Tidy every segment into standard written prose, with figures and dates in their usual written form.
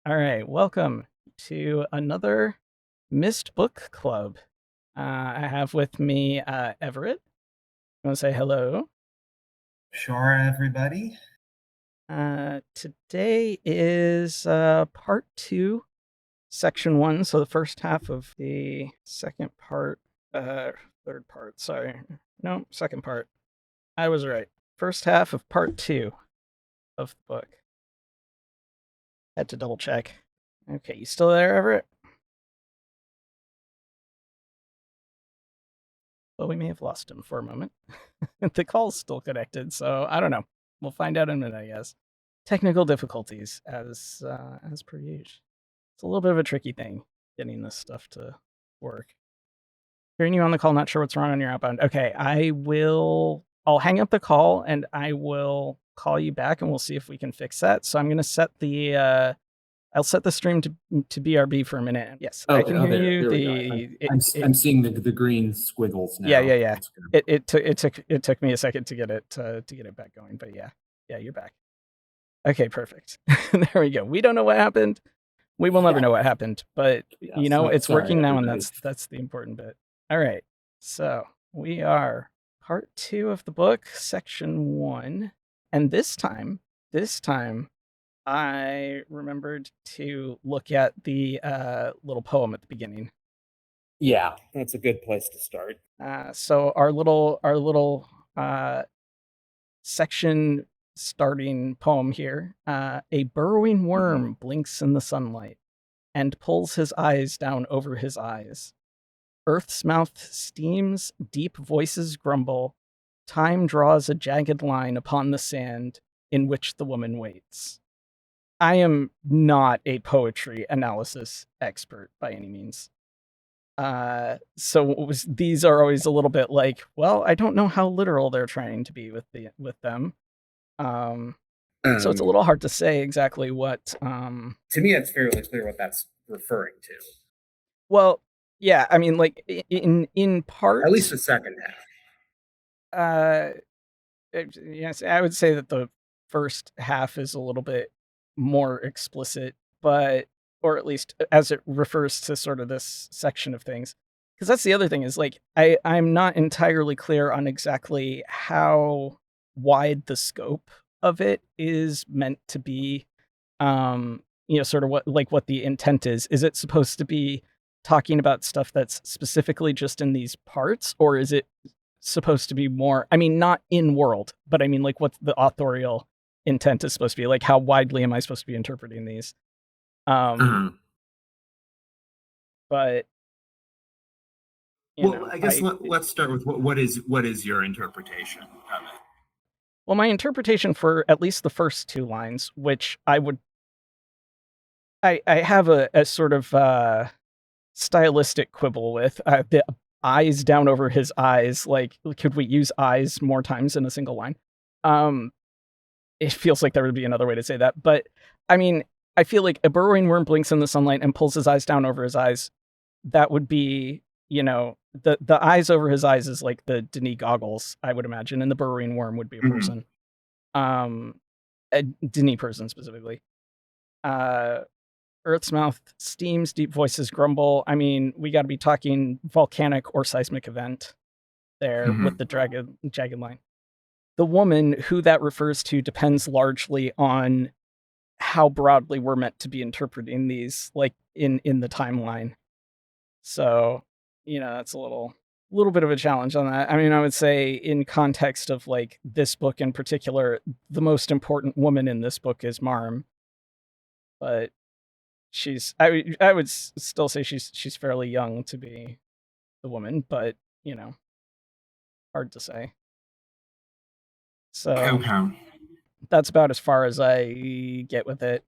All right, welcome to another Myst Book Club. I have with me Everett. You want to say hello? Sure, everybody. Today is part two, section one. So the first half of the second part, third part. Sorry, no, second part. I was right. First half of part two of the book. Had to double check. Okay, you still there, Everett? Well, we may have lost him for a moment. The call's still connected, so I don't know. We'll find out in a minute, I guess. Technical difficulties, as per usual. It's a little bit of a tricky thing getting this stuff to work. Hearing you on the call, not sure what's wrong on your outbound. Okay, I'll hang up the call and I will call you back and we'll see if we can fix that. So I'm gonna set the I'll set the stream to BRB for a minute. Yes, I Okay, can oh, hear there, you. there we go. I'm seeing the green squiggles Yeah, now. yeah, yeah. That's good. It took me a second to get it back going, but yeah, you're back. Okay, perfect. There we go. We don't know what happened. We will never know what happened, but Yeah, it's sorry, working now, and everybody. that's the important bit. All right, so we are part two of the book, section one, and this time, I remembered to look at the little poem at the beginning. Yeah, that's a good place to start. So our little section starting poem here. A burrowing worm blinks in the sunlight and pulls his eyes down over his eyes. Earth's mouth steams, deep voices grumble. Time draws a jagged line upon the sand in which the woman waits. I am not a poetry analysis expert by any means. These are always a little bit like, well, I don't know how literal they're trying to be with them. So it's a little hard to say exactly what. To me, it's fairly clear what that's referring to. Well, yeah, I mean, like in At least part, the second half. uh, yes, I would say that the first half is a little bit more explicit, but or at least as it refers to sort of this section of things. Because that's the other thing is like I'm not entirely clear on exactly how wide the scope of it is meant to be. Sort of what the intent is. Is it supposed to be talking about stuff that's specifically just in these parts, or is it supposed to be more, I mean, not in world, but I mean, like, what the authorial intent is supposed to be? Like, how widely am I supposed to be interpreting these? But Well, I guess I let's start with what is your interpretation of it? well, my interpretation for at least the first two lines, which I have a sort of stylistic quibble with the eyes down over his eyes. Like, could we use eyes more times in a single line? It feels like there would be another way to say that, but I mean, I feel like a burrowing worm blinks in the sunlight and pulls his eyes down over his eyes. That would be, the eyes over his eyes is like the Denis goggles, I would imagine, and the burrowing worm would be a person, a Denis person specifically. Earth's mouth steams, deep voices grumble. I mean, we got to be talking volcanic or seismic event there with the jagged line. The woman who that refers to depends largely on how broadly we're meant to be interpreting these, like in the timeline. So, that's a little bit of a challenge on that. I mean, I would say in context of like this book in particular, the most important woman in this book is Marm, but I would still say she's fairly young to be the woman, but hard to say. So Okay. that's about as far as I get with it.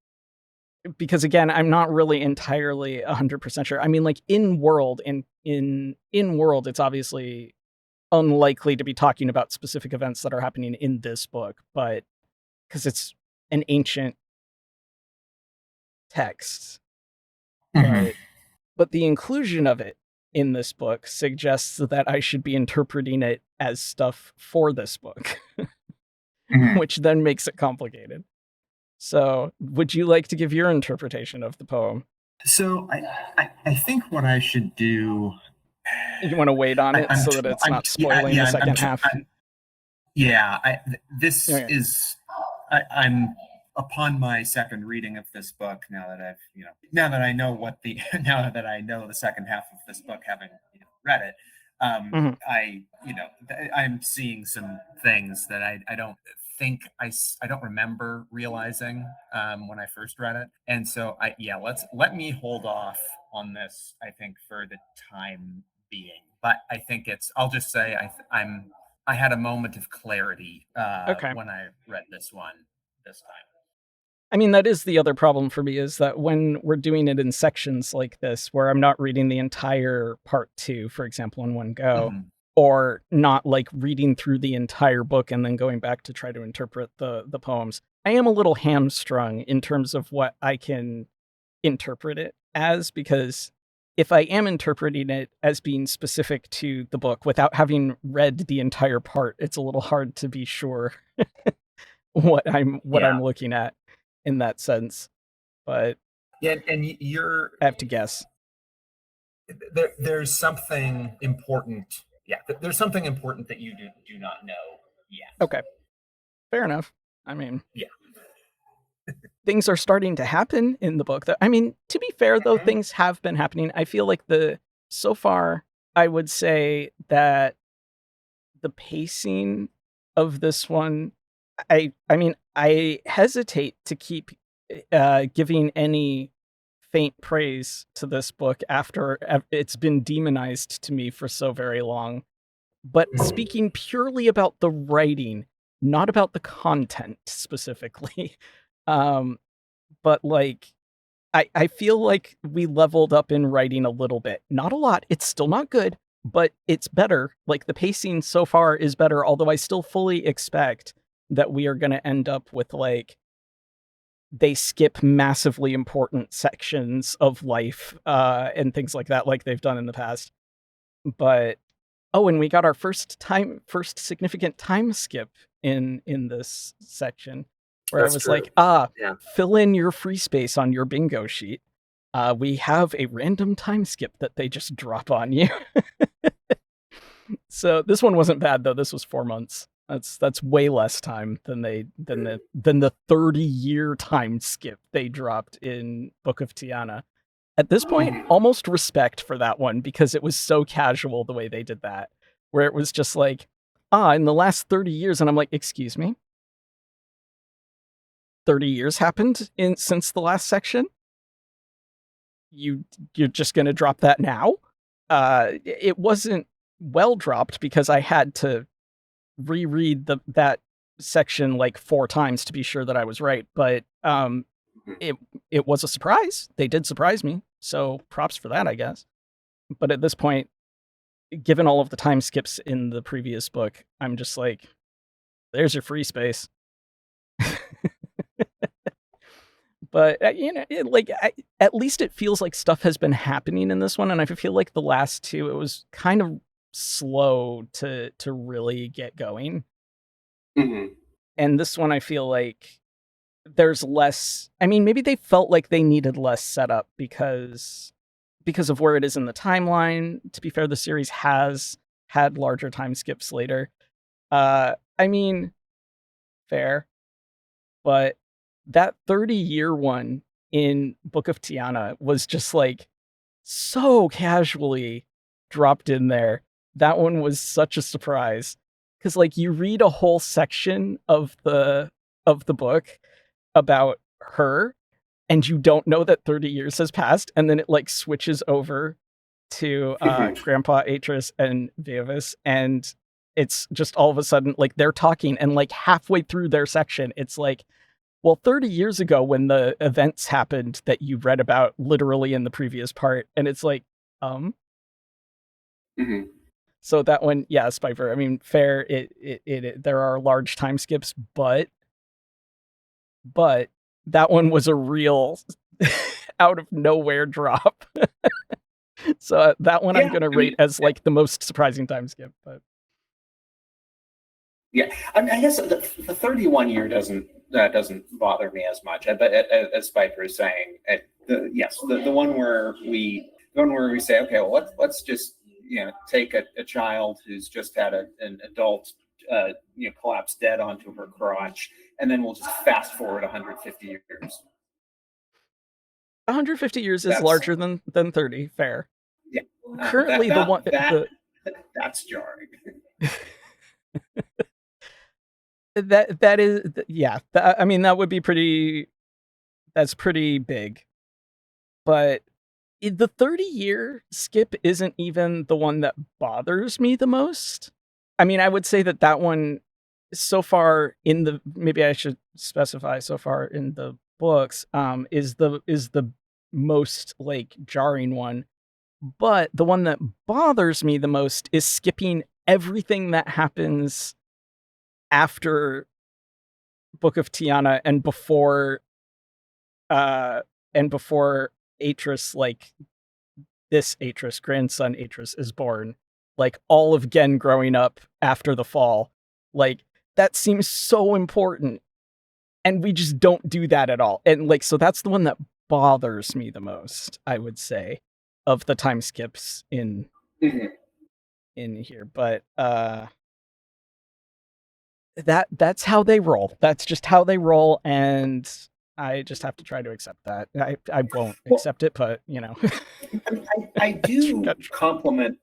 Because again, I'm not really entirely 100% sure. I mean, like in world, in world, it's obviously unlikely to be talking about specific events that are happening in this book, but because it's an ancient text, but the inclusion of it in this book suggests that I should be interpreting it as stuff for this book, which then makes it complicated. So, would you like to give your interpretation of the poem? So I think what I should do. You want to wait on it I'm so that it's I'm not yeah, spoiling the yeah second half? yeah. This Okay. is I'm upon my second reading of this book now that I've now that I know what the now that I know the second half of this book, having read it. Mhm. I I'm seeing some things that I don't think I don't remember realizing when I first read it, and so let me hold off on this. I think for the time being, but I think it's I'll just say I had a moment of clarity Okay. when I read this one this time. I mean, that is the other problem for me is that when we're doing it in sections like this, where I'm not reading the entire part two, for example, in one go, Mhm. or not like reading through the entire book and then going back to try to interpret the poems, I am a little hamstrung in terms of what I can interpret it as, because if I am interpreting it as being specific to the book without having read the entire part, it's a little hard to be sure what I'm Yeah, looking at in that sense. But yeah, and you're I have to guess. there's something important. Yeah, there's something important that you do not know yet. Okay, fair enough. I mean, Yeah. things are starting to happen in the book. That I mean, to be fair though, Mhm. things have been happening. I feel like the so far, I would say that the pacing of this one, I mean, I hesitate to keep giving any faint praise to this book after it's been demonized to me for so very long. But Mhm. speaking purely about the writing, not about the content specifically, um, but like I feel like we leveled up in writing a little bit. Not a lot. It's still not good, but it's better. Like the pacing so far is better, although I still fully expect that we are going to end up with like they skip massively important sections of life and things like that like they've done in the past. But oh, and we got our first significant time skip in this section, where I That's was like, true. "Ah, Yeah. fill in your free space on your bingo sheet. We have a random time skip that they just drop on you." So this one wasn't bad though. This was 4 months. That's way less time than the 30-year time skip they dropped in Book of Tiana. At this point, Mhm. almost respect for that one because it was so casual the way they did that, where it was just like, in the last 30 years, and I'm like, excuse me, 30 years happened in since the last section. You you're just gonna drop that now? It wasn't well dropped because I had to reread that section like 4 times to be sure that I was right, but Mhm. it it was a surprise. They did surprise me, so props for that, I guess. But at this point, given all of the time skips in the previous book, I'm just like, there's your free space. But at least it feels like stuff has been happening in this one, and I feel like the last two, it was kind of slow to really get going. Mhm. And this one, I feel like there's less. I mean, maybe they felt like they needed less setup because of where it is in the timeline. To be fair, the series has had larger time skips later. I mean, fair. But that 30-year one in Book of Tiana was just like so casually dropped in there. That one was such a surprise cuz like you read a whole section of the book about her and you don't know that 30 years has passed, and then it like switches over to Grandpa Atris and Beavis, and it's just all of a sudden like they're talking, and like halfway through their section it's like, well, 30 years ago when the events happened that you read about literally in the previous part, and it's like, um, Mhm. so that one, yeah, Spiper. I mean, fair. There are large time skips, but that one was a real out of nowhere drop. So that one I'm Yeah, gonna I rate mean, as like the most surprising time skip. But Yeah, I mean, I guess the 31 year doesn't bother me as much. But as Spiker is saying, yes, the one where we say, okay, well, let's just take a child who's just had an adult collapse dead onto her crotch, and then we'll just fast forward 150 years. 150 years is That's larger than 30. Fair. yeah. Currently, the one That's jarring. that is yeah. I mean, that would be pretty. That's pretty big. But the 30-year skip isn't even the one that bothers me the most. I mean, I would say that one so far in the, maybe I should specify, so far in the books, is the most like jarring one. But the one that bothers me the most is skipping everything that happens after Book of Tiana uh and before Atris, like this Atris, grandson Atris, is born. Like all of Gen growing up after the fall. Like that seems so important. And we just don't do that at all. And like, so that's the one that bothers me the most, I would say, of the time skips in here. But that's how they roll. That's just how they roll, and I just have to try to accept that. I won't accept it, but I do compliment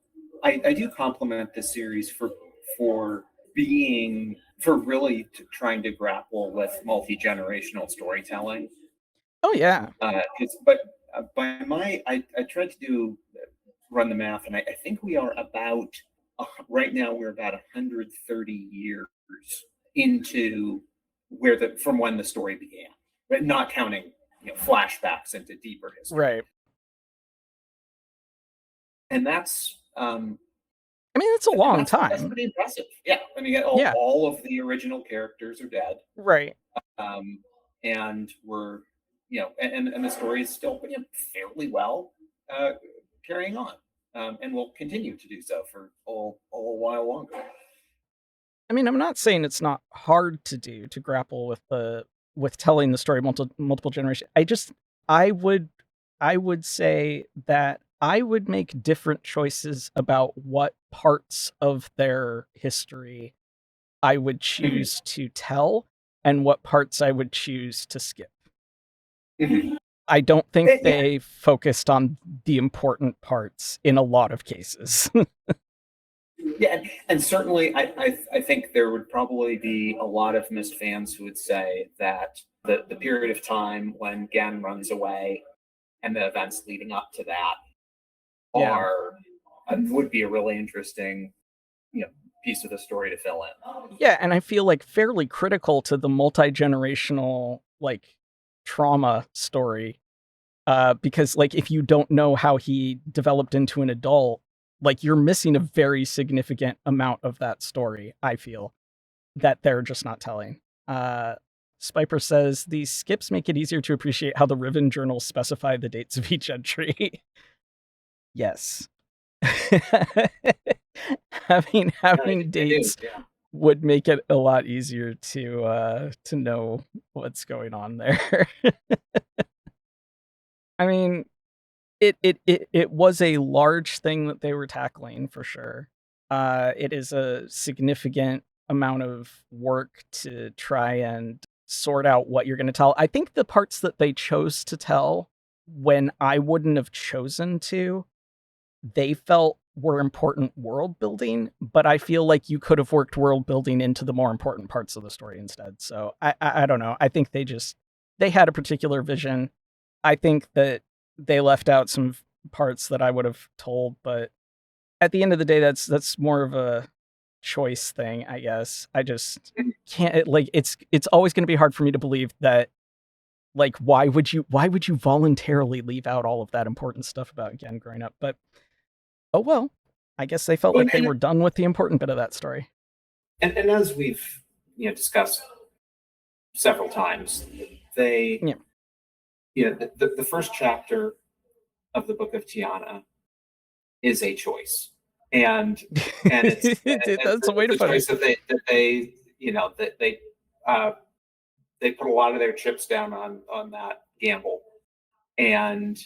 the series for being for really trying to grapple with multi-generational storytelling. Oh yeah. But I tried to run the math, and I think we are about right now we're about 130 years into from when the story began, but not counting flashbacks into deeper history. Right. And that's I mean, it's a long time. That's pretty impressive. Yeah, I mean, all of the original characters are dead. Right. And we're and the story is still fairly well carrying on, and will continue to do so for a while longer. I mean, I'm not saying it's not hard to do, to grapple with telling the story multiple generations. I would say that I would make different choices about what parts of their history I would choose to tell and what parts I would choose to skip. I don't think they focused on the important parts in a lot of cases. Yeah, and certainly I think there would probably be a lot of Myst fans who would say that the period of time when Gen runs away and the events leading up to that would be a really interesting piece of the story to fill in. Yeah, and I feel like fairly critical to the multi-generational like trauma story. Because like if you don't know how he developed into an adult, like you're missing a very significant amount of that story, I feel, that they're just not telling. Spiper says, these skips make it easier to appreciate how the Riven journals specify the dates of each entry. Yes. having dates would make it a lot easier to know what's going on there. I mean, it was a large thing that they were tackling for sure. It is a significant amount of work to try and sort out what you're going to tell. I think the parts that they chose to tell when I wouldn't have chosen to, they felt were important world building, but I feel like you could have worked world building into the more important parts of the story instead. So I don't know. I think they had a particular vision. I think that they left out some parts that I would have told, but at the end of the day, that's more of a choice thing, I guess. I just can't it's always going to be hard for me to believe that like why would you voluntarily leave out all of that important stuff about Gen growing up? But oh well, I guess they felt like they were done with the important bit of that story. And as we've discussed several times, the first chapter of the Book of Tiana is a choice, and it's that's a way to put it. That they that they put a lot of their chips down on that gamble, and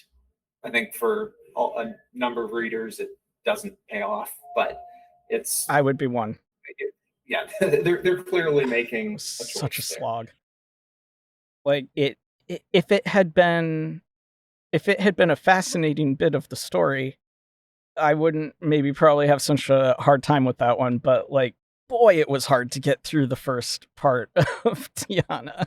I think for a number of readers it doesn't pay off, but it's I would be one. yeah, they're clearly It making was a such a choice there. slog. Like if it had been a fascinating bit of the story, I wouldn't maybe probably have such a hard time with that one, but like boy, it was hard to get through the first part of Tiana.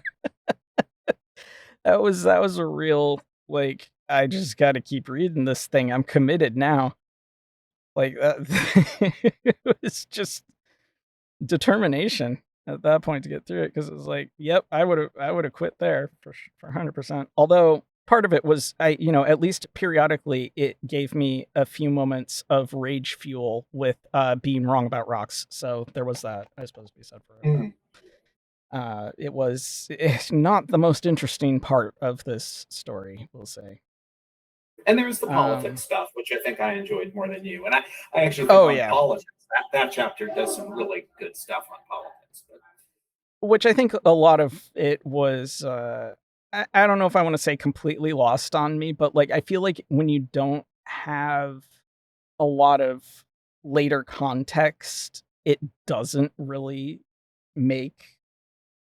That was a real like I just got to keep reading this thing. I'm committed now. Like that it was just determination at that point to get through it because it was like, yep, I would have quit there for 100%. Although part of it was at least periodically it gave me a few moments of rage fuel with being wrong about rocks. So there was that, I suppose, to be said for it. Mhm. It's not the most interesting part of this story, we'll say. And there was the Um, politics stuff, which I think I enjoyed more than you. And I actually think Oh, on yeah. politics, that chapter does some really good stuff on politics. But Which I think a lot of it was, I don't know if I want to say completely lost on me, but like I feel like when you don't have a lot of later context, it doesn't really make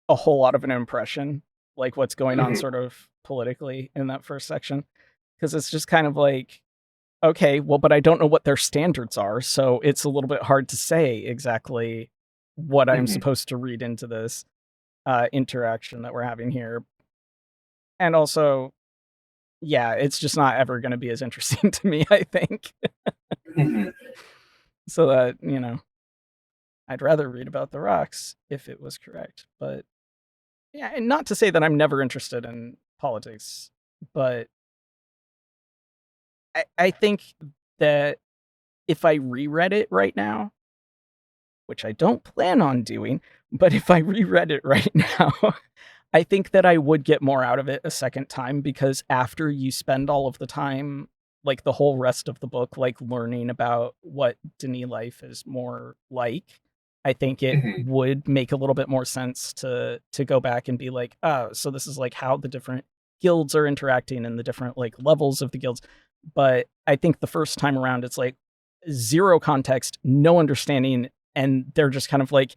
a whole lot of an impression, like what's going on Mhm. sort of politically in that first section. Because it's just kind of like, okay, well, but I don't know what their standards are, so it's a little bit hard to say exactly what I'm Mhm. supposed to read into this interaction that we're having here. And also, yeah, it's just not ever going to be as interesting to me, I think. Mhm. So that, I'd rather read about the rocks if it was correct. But yeah, and not to say that I'm never interested in politics, but I think that if I reread it right now, which I don't plan on doing, but if I reread it right now, I think that I would get more out of it a second time because after you spend all of the time, like the whole rest of the book, like learning about what Denis life is more like, I think it Mhm. would make a little bit more sense to go back and be like, oh, so this is like how the different guilds are interacting and the different like levels of the guilds. But I think the first time around, it's like zero context, no understanding, and they're just kind of like,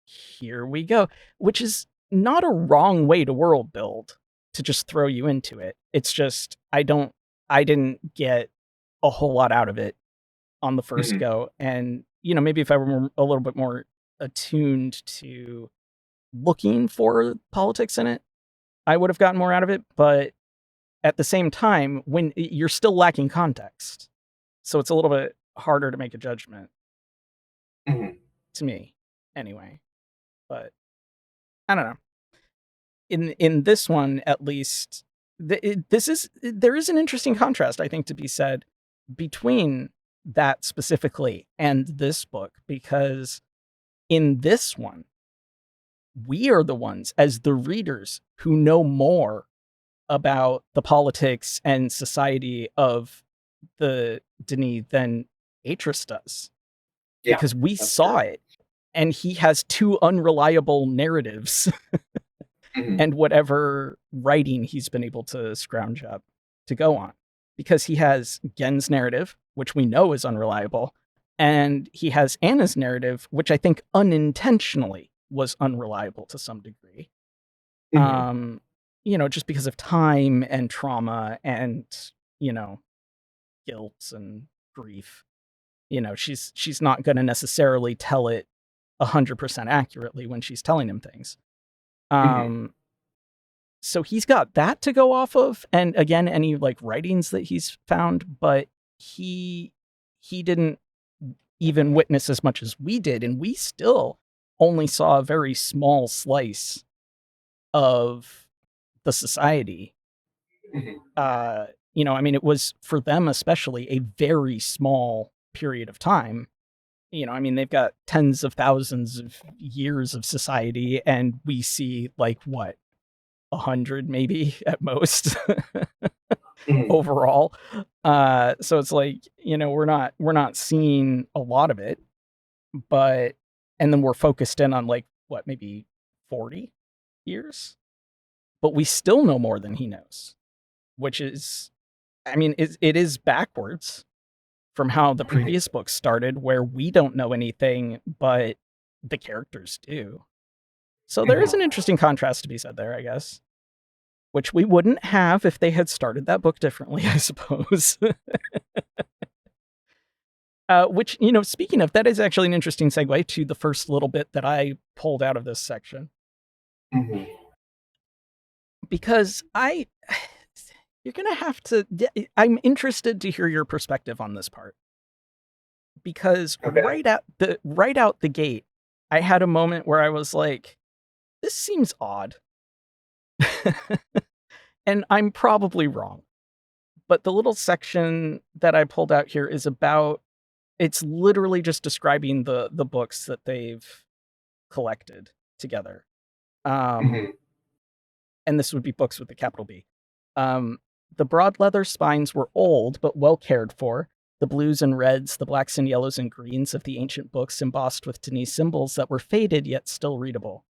here we go, which is not a wrong way to world build to just throw you into it. It's just I didn't get a whole lot out of it on the first Mhm. go. And maybe if I were a little bit more attuned to looking for politics in it, I would have gotten more out of it. But at the same time, when you're still lacking context, so it's a little bit harder to make a judgment Mhm. to me anyway. But I don't know. In this one at least, there is an interesting contrast I think to be said between that specifically and this book, because in this one we are the ones as the readers who know more about the politics and society of the Denis than Atris does, Yeah, because we that's saw true. it and he has two unreliable narratives Mhm. and whatever writing he's been able to scrounge up to go on. Because he has Gen's narrative, which we know is unreliable, and he has Anna's narrative, which I think unintentionally was unreliable to some degree. Mhm. Just because of time and trauma and, you know, guilt and grief. She's not going to necessarily tell it 100% accurately when she's telling him things. Mhm. So he's got that to go off of, and again, any like writings that he's found, but he didn't even witness as much as we did, and we still only saw a very small slice of the society. Mhm. I mean, it was for them especially a very small period of time. I mean, they've got tens of thousands of years of society, and we see like what 100 maybe at most Mhm. overall. So it's like, we're not seeing a lot of it, but and then we're focused in on like what, maybe 40 years, but we still know more than he knows, which is, I mean, it is backwards from how the previous book started, where we don't know anything, but the characters do. So there is an interesting contrast to be said there, I guess, which we wouldn't have if they had started that book differently, I suppose. Which, you know, speaking of, that is actually an interesting segue to the first little bit that I pulled out of this section. Because you're going to have to, I'm interested to hear your perspective on this part. Because right out the gate, I had a moment where I was like, this seems odd. And I'm probably wrong. But the little section that I pulled out here is about, it's literally just describing the books that they've collected together. And this would be books with a capital B. The broad leather spines were old, but well cared for. The blues and reds, the blacks and yellows and greens of the ancient books embossed with Denise symbols that were faded yet still readable.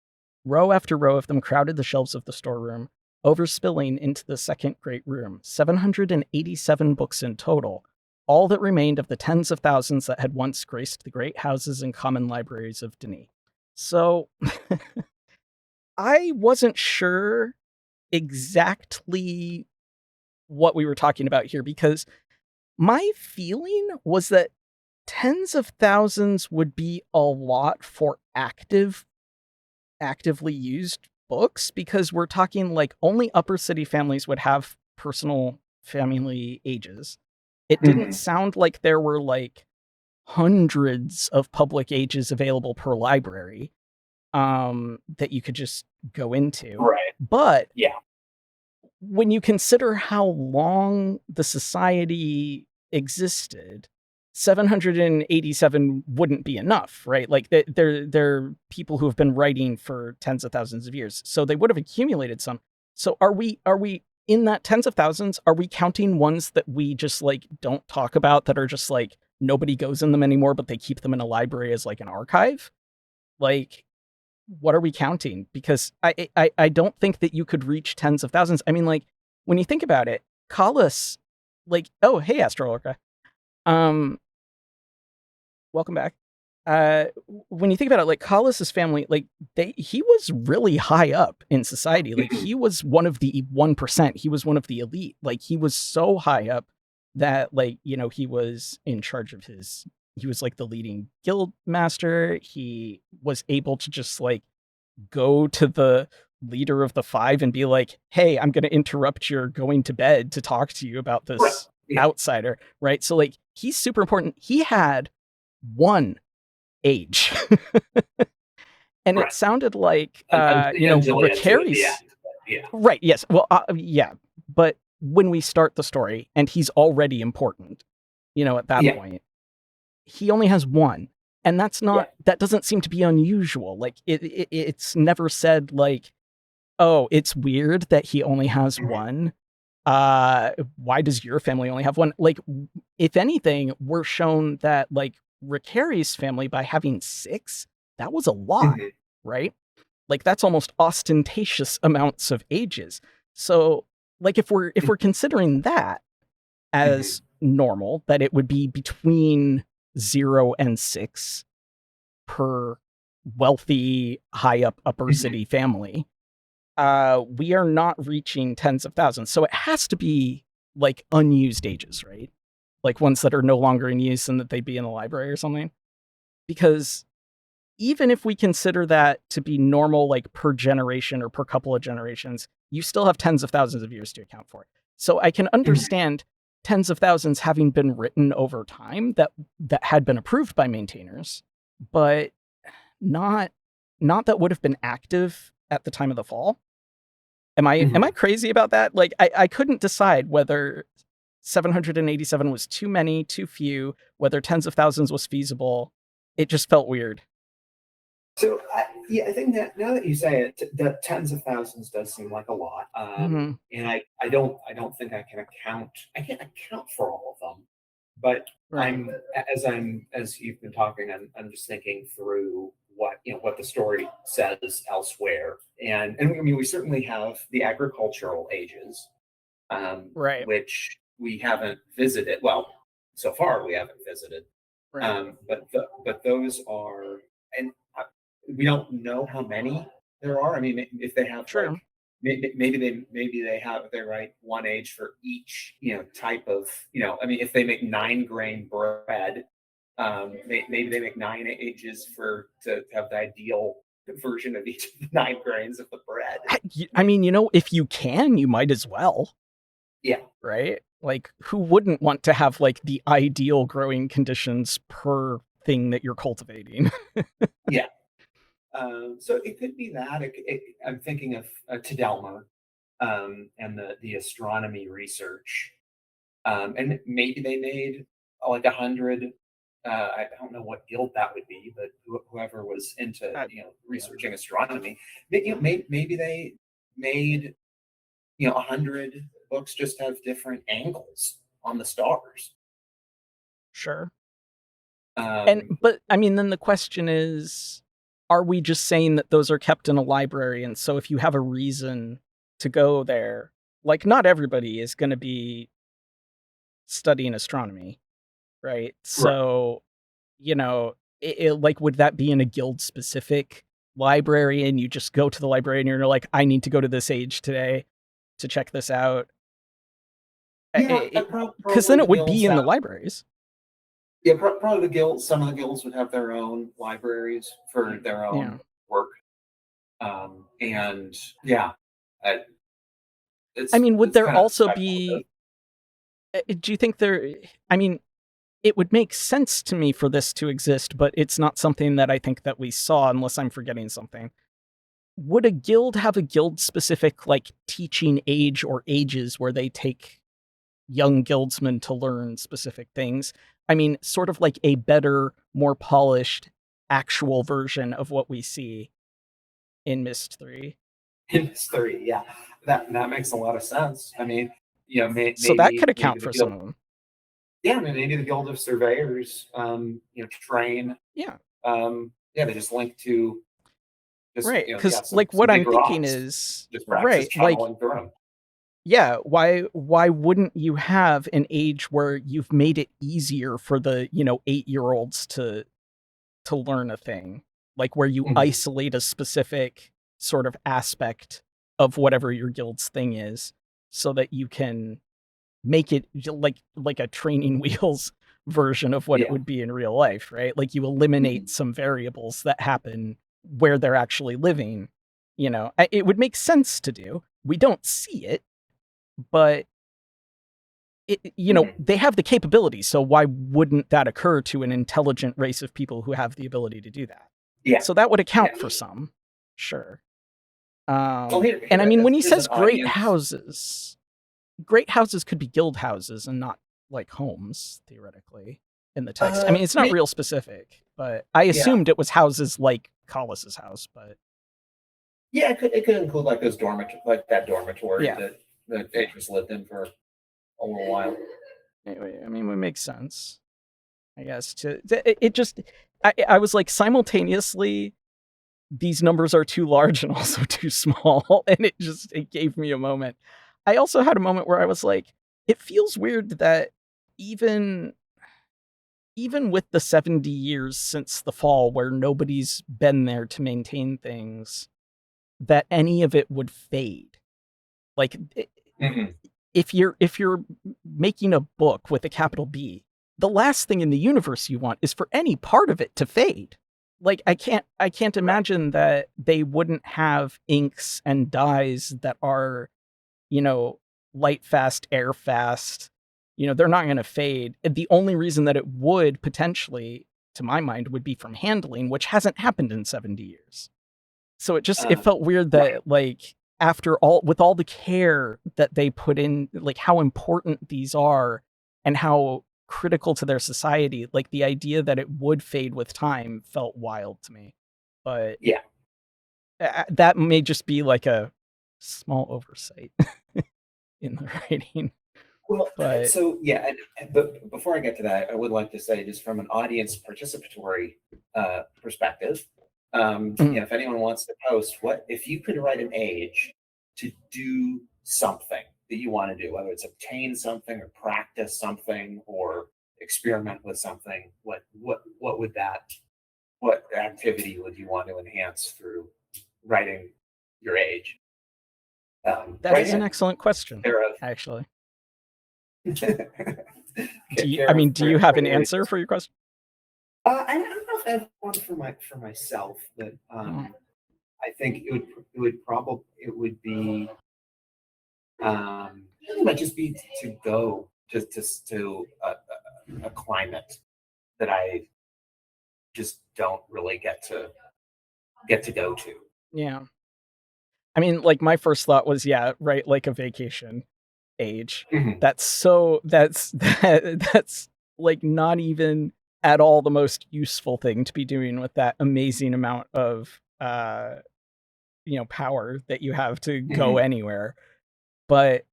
Row after row of them crowded the shelves of the storeroom, overspilling into the second great room. 787 books in total, all that remained of the tens of thousands that had once graced the great houses and common libraries of Denis. So, I wasn't sure exactly what we were talking about here, because my feeling was that tens of thousands would be a lot for actively used books, because we're talking like only upper city families would have personal family ages. It didn't sound like there were like hundreds of public ages available per library that you could just go into. Right. But yeah, when you consider how long the society existed, 787 wouldn't be enough, right? Like they're people who have been writing for tens of thousands of years, so they would have accumulated some. So are we in that tens of thousands? Are we counting ones that we just like don't talk about, that are just like nobody goes in them anymore, but they keep them in a library as like an archive? Like, what are we counting? Because I don't think that you could reach tens of thousands. I mean, like, when you think about it, Collis, like, oh, hey, Astro Orca. Welcome back. When you think about it, like, Collis's family, like, he was really high up in society. Like, he was one of the 1%. He was one of the elite. Like, he was so high up that, like, you know, he was in charge of he was like the leading guild master. He was able to just like go to the leader of the five and be like, hey, I'm going to interrupt your going to bed to talk to you about this outsider, right? So like, he's super important. He had one age. And it sounded like, you know, Ricari's. Right, yes. Well, yeah. But when we start the story and he's already important, you know, at that point, he only has one. And that's not, that doesn't seem to be unusual. Like, it's never said like, oh, it's weird that he only has one. Why does your family only have one? Like, if anything, we're shown that like Ricari's family, by having 6, that was a lot, right? Like, that's almost ostentatious amounts of ages. So like, if we're considering that as normal, that it would be between 0 and 6 per wealthy, high up upper city family, we are not reaching tens of thousands. So it has to be like unused ages, right? Like ones that are no longer in use and that they'd be in the library or something. Because even if we consider that to be normal, like per generation or per couple of generations, you still have tens of thousands of years to account for. So I can understand tens of thousands having been written over time that had been approved by maintainers, but not that would have been active at the time of the fall. Am I crazy about that? Like, I couldn't decide whether 787 was too many, too few, whether tens of thousands was feasible. It just felt weird. So I think that now that you say it, that tens of thousands does seem like a lot, and I don't think I can account. I can't account for all of them, but as you've been talking, I'm just thinking through what the story says elsewhere. And I mean, we certainly have the agricultural ages, Right. which we haven't visited. Well, so far we haven't visited. Right. But those are, and we don't know how many there are. I mean, if they have like Sure. maybe they have they write one age for each type of I mean, if they make 9 grain bread, maybe they make 9 ages to have the ideal version of each of the 9 grains of the bread. I mean, if you can, you might as well. Yeah. Right? Like, who wouldn't want to have like the ideal growing conditions per thing that you're cultivating? Yeah. So it could be that. I'm thinking of Tidelmer, and the astronomy research, and maybe they made like 100. I don't know what guild that would be, but whoever was into researching astronomy, maybe they made 100 books just have different angles on the stars. Sure. Um, But I mean, then the question is, are we just saying that those are kept in a library? And so if you have a reason to go there, like, not everybody is going to be studying astronomy, right? Right. So, like, would that be in a guild specific library and you just go to the library and you're like, I need to go to this age today to check this out? Yeah, Because then it would be in the libraries. Yeah, probably the guilds. Some of the guilds would have their own libraries for their own work. And yeah, I mean, would it's there kind of also speculative. be? Do you think there? I mean, it would make sense to me for this to exist, but it's not something that I think that we saw, unless I'm forgetting something. Would a guild have a guild specific like teaching age or ages where they take young guildsmen to learn specific things? I mean, sort of like a better, more polished, actual version of what we see in Myst 3. In Myst 3, yeah, that makes a lot of sense. I mean, So that could account maybe the for guild, some of them. yeah, I mean, maybe the Guild of Surveyors, train. Yeah. They just link to just Right. Because like some what I'm big thinking rocks, is just rocks right, just like tunneling through them. yeah, why wouldn't you have an age where you've made it easier for the, 8-year-olds to learn a thing? Like where you Mhm. isolate a specific sort of aspect of whatever your guild's thing is so that you can make it like a training wheels version of what it Yeah. would be in real life, right? Like you eliminate some variables that happen where they're actually living. It would make sense to do. We don't see it, but Mhm. they have the capability, so why wouldn't that occur to an intelligent race of people who have the ability to do that? Yeah. So that would account Yeah. for some, sure. Well, And I mean, when he here's says an audience. great houses could be guild houses and not like homes, theoretically, in the text. I mean, it's not real specific, but I assumed it was houses like Collis's house, but Yeah, it could include like those dormitory Yeah. that Atris lived in for a little while. anyway, I mean, it makes sense, I guess. It just, I was like, simultaneously, these numbers are too large and also too small, and it gave me a moment. I also had a moment where I was like, it feels weird that even with the 70 years since the fall where nobody's been there to maintain things, that any of it would fade. Like Mhm. if you're making a book with a capital B, the last thing in the universe you want is for any part of it to fade. Like I can't imagine that they wouldn't have inks and dyes that are, light fast, air fast. They're not going to fade. The only reason that it would potentially, to my mind, would be from handling, which hasn't happened in 70 years. So it felt weird that like after with all the care that they put in, like how important these are and how critical to their society, like the idea that it would fade with time felt wild to me. But Yeah. that may just be like a small oversight in the writing. Well, But so yeah, but before I get to that, I would like to say, just from an audience participatory perspective, If anyone wants to post, what if you could write an age to do something that you want to do, whether it's obtain something or practice something or experiment with something, what activity would you want to enhance through writing your age? That is an excellent question, actually. Do you have an answer for your question? I don't know if I have one for myself, but I think it would be it might just be to go just to a climate that I just don't really get to go to. Yeah. I mean, like, my first thought was, yeah, right, like a vacation age. Mhm. That's like not even at all the most useful thing to be doing with that amazing amount of power that you have to go anywhere. But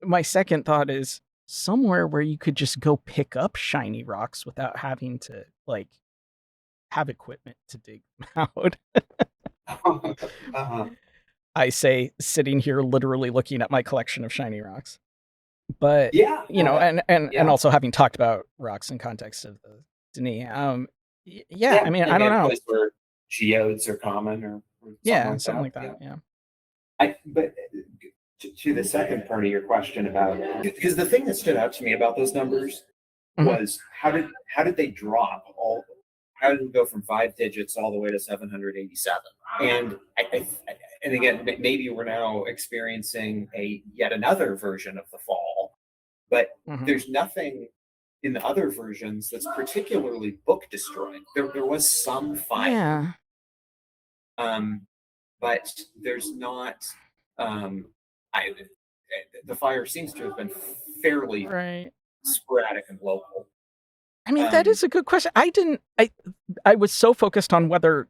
my second thought is somewhere where you could just go pick up shiny rocks without having to like have equipment to dig them out. Uh-huh. I say sitting here literally looking at my collection of shiny rocks. But Yeah, and also having talked about rocks in context of the Denis, I mean, I don't maybe a know. place where geodes are common or Something like that. Yeah. But to the second part of your question about, because the thing that stood out to me about those numbers was how did they drop all? How did it go from 5 digits all the way to 787? And and again, maybe we're now experiencing yet another version of the fall, but there's nothing in the other versions that's particularly book destroying. There was some fire, but there's not. The fire seems to have been fairly sporadic and local. I mean, that is a good question. I was so focused on whether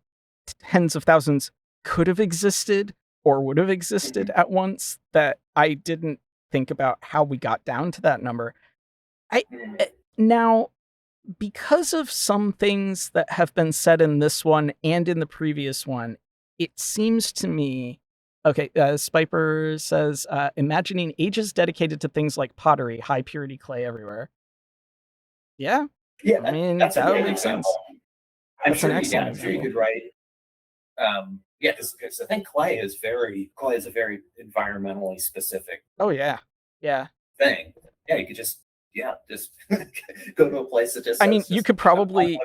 tens of thousands could have existed or would have existed at once that I didn't think about how we got down to that number. Now, because of some things that have been said in this one and in the previous one, it seems to me. Okay, Spiper says, imagining ages dedicated to things like pottery, high purity clay everywhere. Yeah. I mean, that would make sense. I'm sure you could write. Because I think clay is a very environmentally specific. Oh yeah. Thing. Yeah, you could just go to a place that just. I mean, you could probably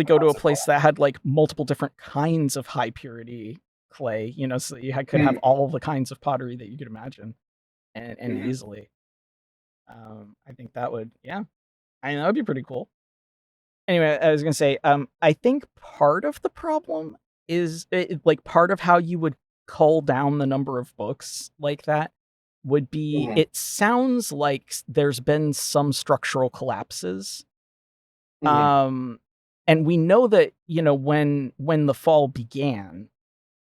go to a place that had like multiple different kinds of high purity clay, so you could have all the kinds of pottery that you could imagine, and easily. I think that would, I mean, that would be pretty cool. Anyway, I was gonna say, I think part of the problem is like part of how you would cull down the number of books like that would be it sounds like there's been some structural collapses. And we know that, when the fall began,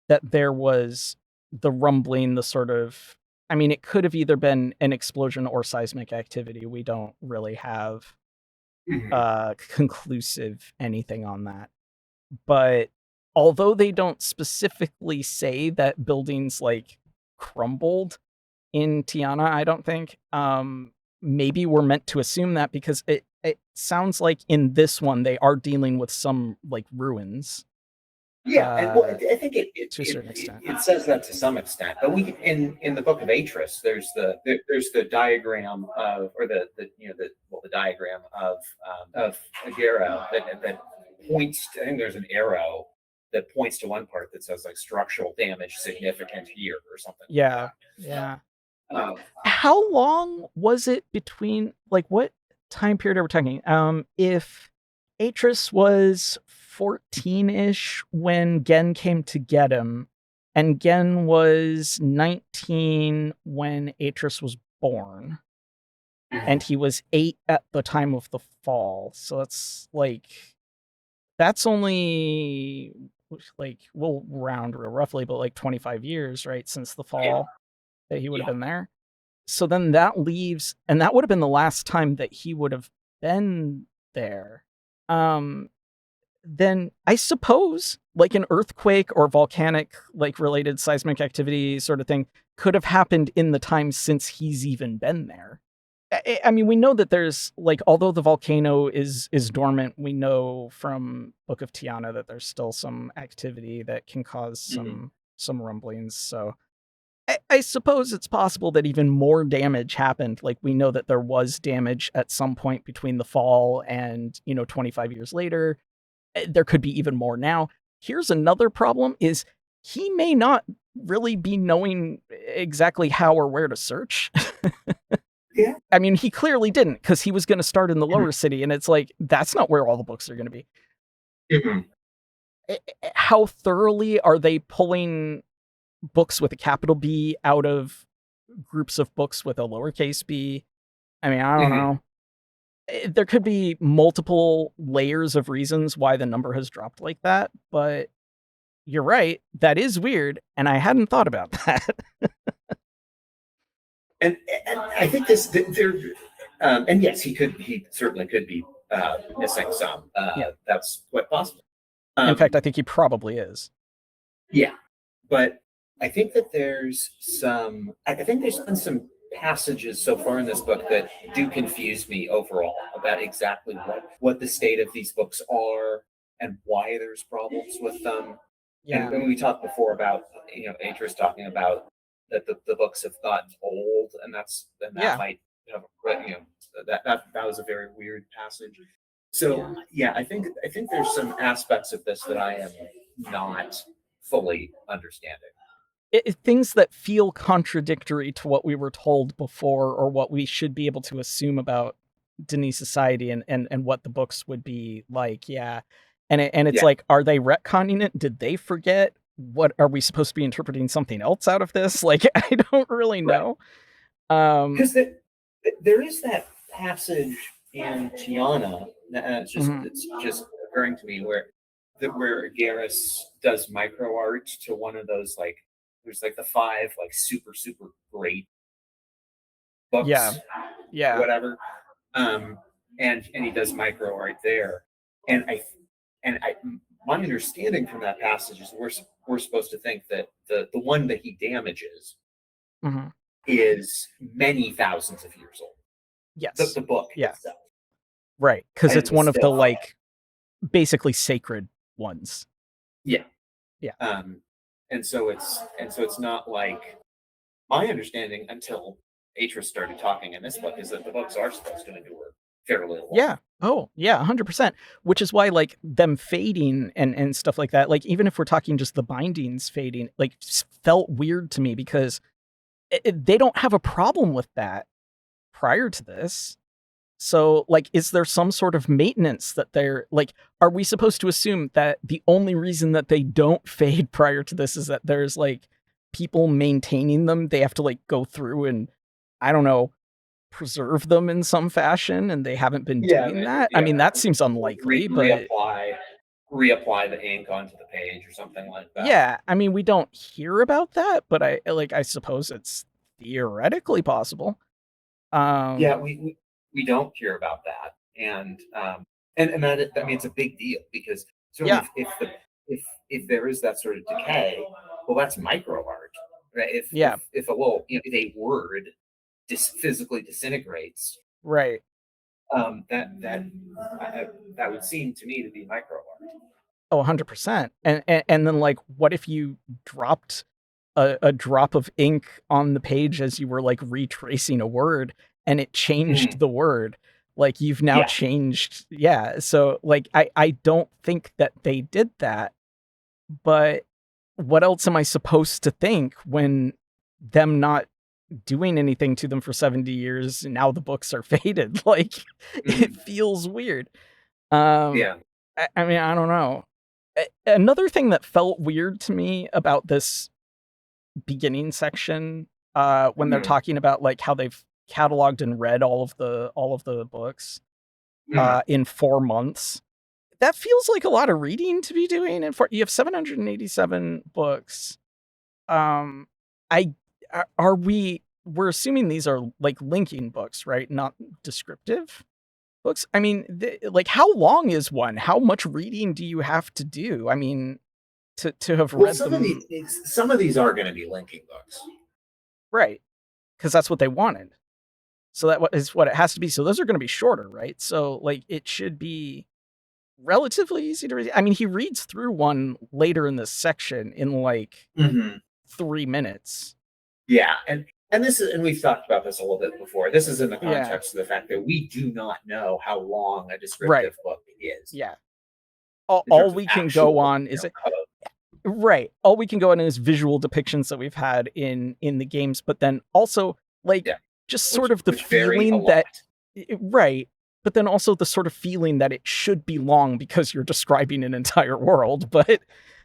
that there was the rumbling, the sort of, I mean, it could have either been an explosion or seismic activity. We don't really have conclusive anything on that. But although they don't specifically say that buildings like crumbled in Tiana, I don't think, maybe we're meant to assume that because it sounds like in this one they are dealing with some like ruins. And I think to a certain extent it says that to some extent. But we in the book of Atris, there's the diagram of, or the diagram of Agero that points to, I think there's an arrow that points to one part that says like structural damage significant here or something. Yeah. How long was it between, like, what time period are we talking? If Atris was 14-ish when Gen came to get him, and Gen was 19 when Atris was born, and he was 8 at the time of the fall. So that's only, like, we'll round real roughly, but like 25 years, right, since the fall that he would have been there. So then that leaves, and that would have been the last time that he would have been there. then I suppose like an earthquake or volcanic like related seismic activity sort of thing could have happened in the time since he's even been there. I mean, we know that there's like, although the volcano is dormant, we know from Book of Tiana that there's still some activity that can cause some rumblings. So I suppose it's possible that even more damage happened. Like, we know that there was damage at some point between the fall and 25 years later. There could be even more now. Here's another problem: is he may not really be knowing exactly how or where to search. Yeah. I mean, he clearly didn't, because he was going to start in the lower city, and it's like, that's not where all the books are going to be. How thoroughly are they pulling books with a capital B out of groups of books with a lowercase b? I mean, I don't know. There could be multiple layers of reasons why the number has dropped like that, but you're right, that is weird, and I hadn't thought about that. And I think this there, and yes, he certainly could be missing some. Yeah. That's quite possible. In fact, I think he probably is. Yeah, but I think that there's some. I think there's been some passages so far in this book that do confuse me overall about exactly what the state of these books are and why there's problems with them. Yeah. And we talked before about Atris talking about that the books have gotten old, and that Yeah. might that was a very weird passage. So yeah, I think there's some aspects of this that I am not fully understanding. Things that feel contradictory to what we were told before, or what we should be able to assume about Denis society and what the books would be like. Yeah. And it's like, are they retconning it? Did they forget? What are we supposed to be interpreting something else out of this? Like, I don't really know. Because there is that passage in Tiana, it's just occurring to me where Garrus does micro art to one of those, like, there's like the 5 like super great books, whatever, and he does micro art there, and I my understanding from that passage is we're supposed to think that the one that he damages is many thousands of years old. Yes. The book itself. Right, because it's one of the like basically sacred ones. Yeah. Yeah. And so it's not like, my understanding until Atris started talking in this book is that the books are supposed to endure fairly long. Yeah. Oh, yeah, 100%. Which is why, like, them fading and stuff like that, like, even if we're talking just the bindings fading, like, felt weird to me, because they don't have a problem with that prior to this. So, like, is there some sort of maintenance that they're, like, are we supposed to assume that the only reason that they don't fade prior to this is that there's, like, people maintaining them? They have to, like, go through and, I don't know, preserve them in some fashion, and they haven't been doing that? I mean, that seems unlikely, but reapply the ink onto the page or something like that. Yeah, I mean, we don't hear about that, but I suppose it's theoretically possible. Yeah, we don't hear about that, and that, I mean, it's a big deal, because certainly if there is that sort of decay, well, that's micro art, right? If a little, if a word physically disintegrates, right, that would seem to me to be micro art. Oh, 100%. And then, like, what if you dropped a drop of ink on the page as you were, like, retracing a word, and it changed the word? Like, you've now changed. Yeah. So, like, I don't think that they did that, but what else am I supposed to think when them not doing anything to them for 70 years, and now the books are faded? Like, it feels weird. I mean, I don't know. Another thing that felt weird to me about this beginning section, when they're talking about, like, how they've cataloged and read all of the books in 4 months, that feels like a lot of reading to be doing. And you have 787 books. We're assuming these are, like, linking books, right? Not descriptive books. I mean, like, how long is one? How much reading do you have to do? I mean, to have Well, read some them, of these are going to be linking books. right? Because that's what they wanted. So that is what it has to be. So those are going to be shorter, right? So like it should be relatively easy to read. I mean, he reads through one later in this section in like 3 minutes. Yeah, and this is, and we've talked about this a little bit before. This is in the Yeah. context of the fact that we do not know how long a descriptive Right. book is. Yeah. In All terms of we can actual, go on is code. right. All we can go on is visual depictions that we've had in the games, but then also like Yeah. just sort of the which vary a feeling lot. that right. But then also the sort of feeling that it should be long because you're describing an entire world. But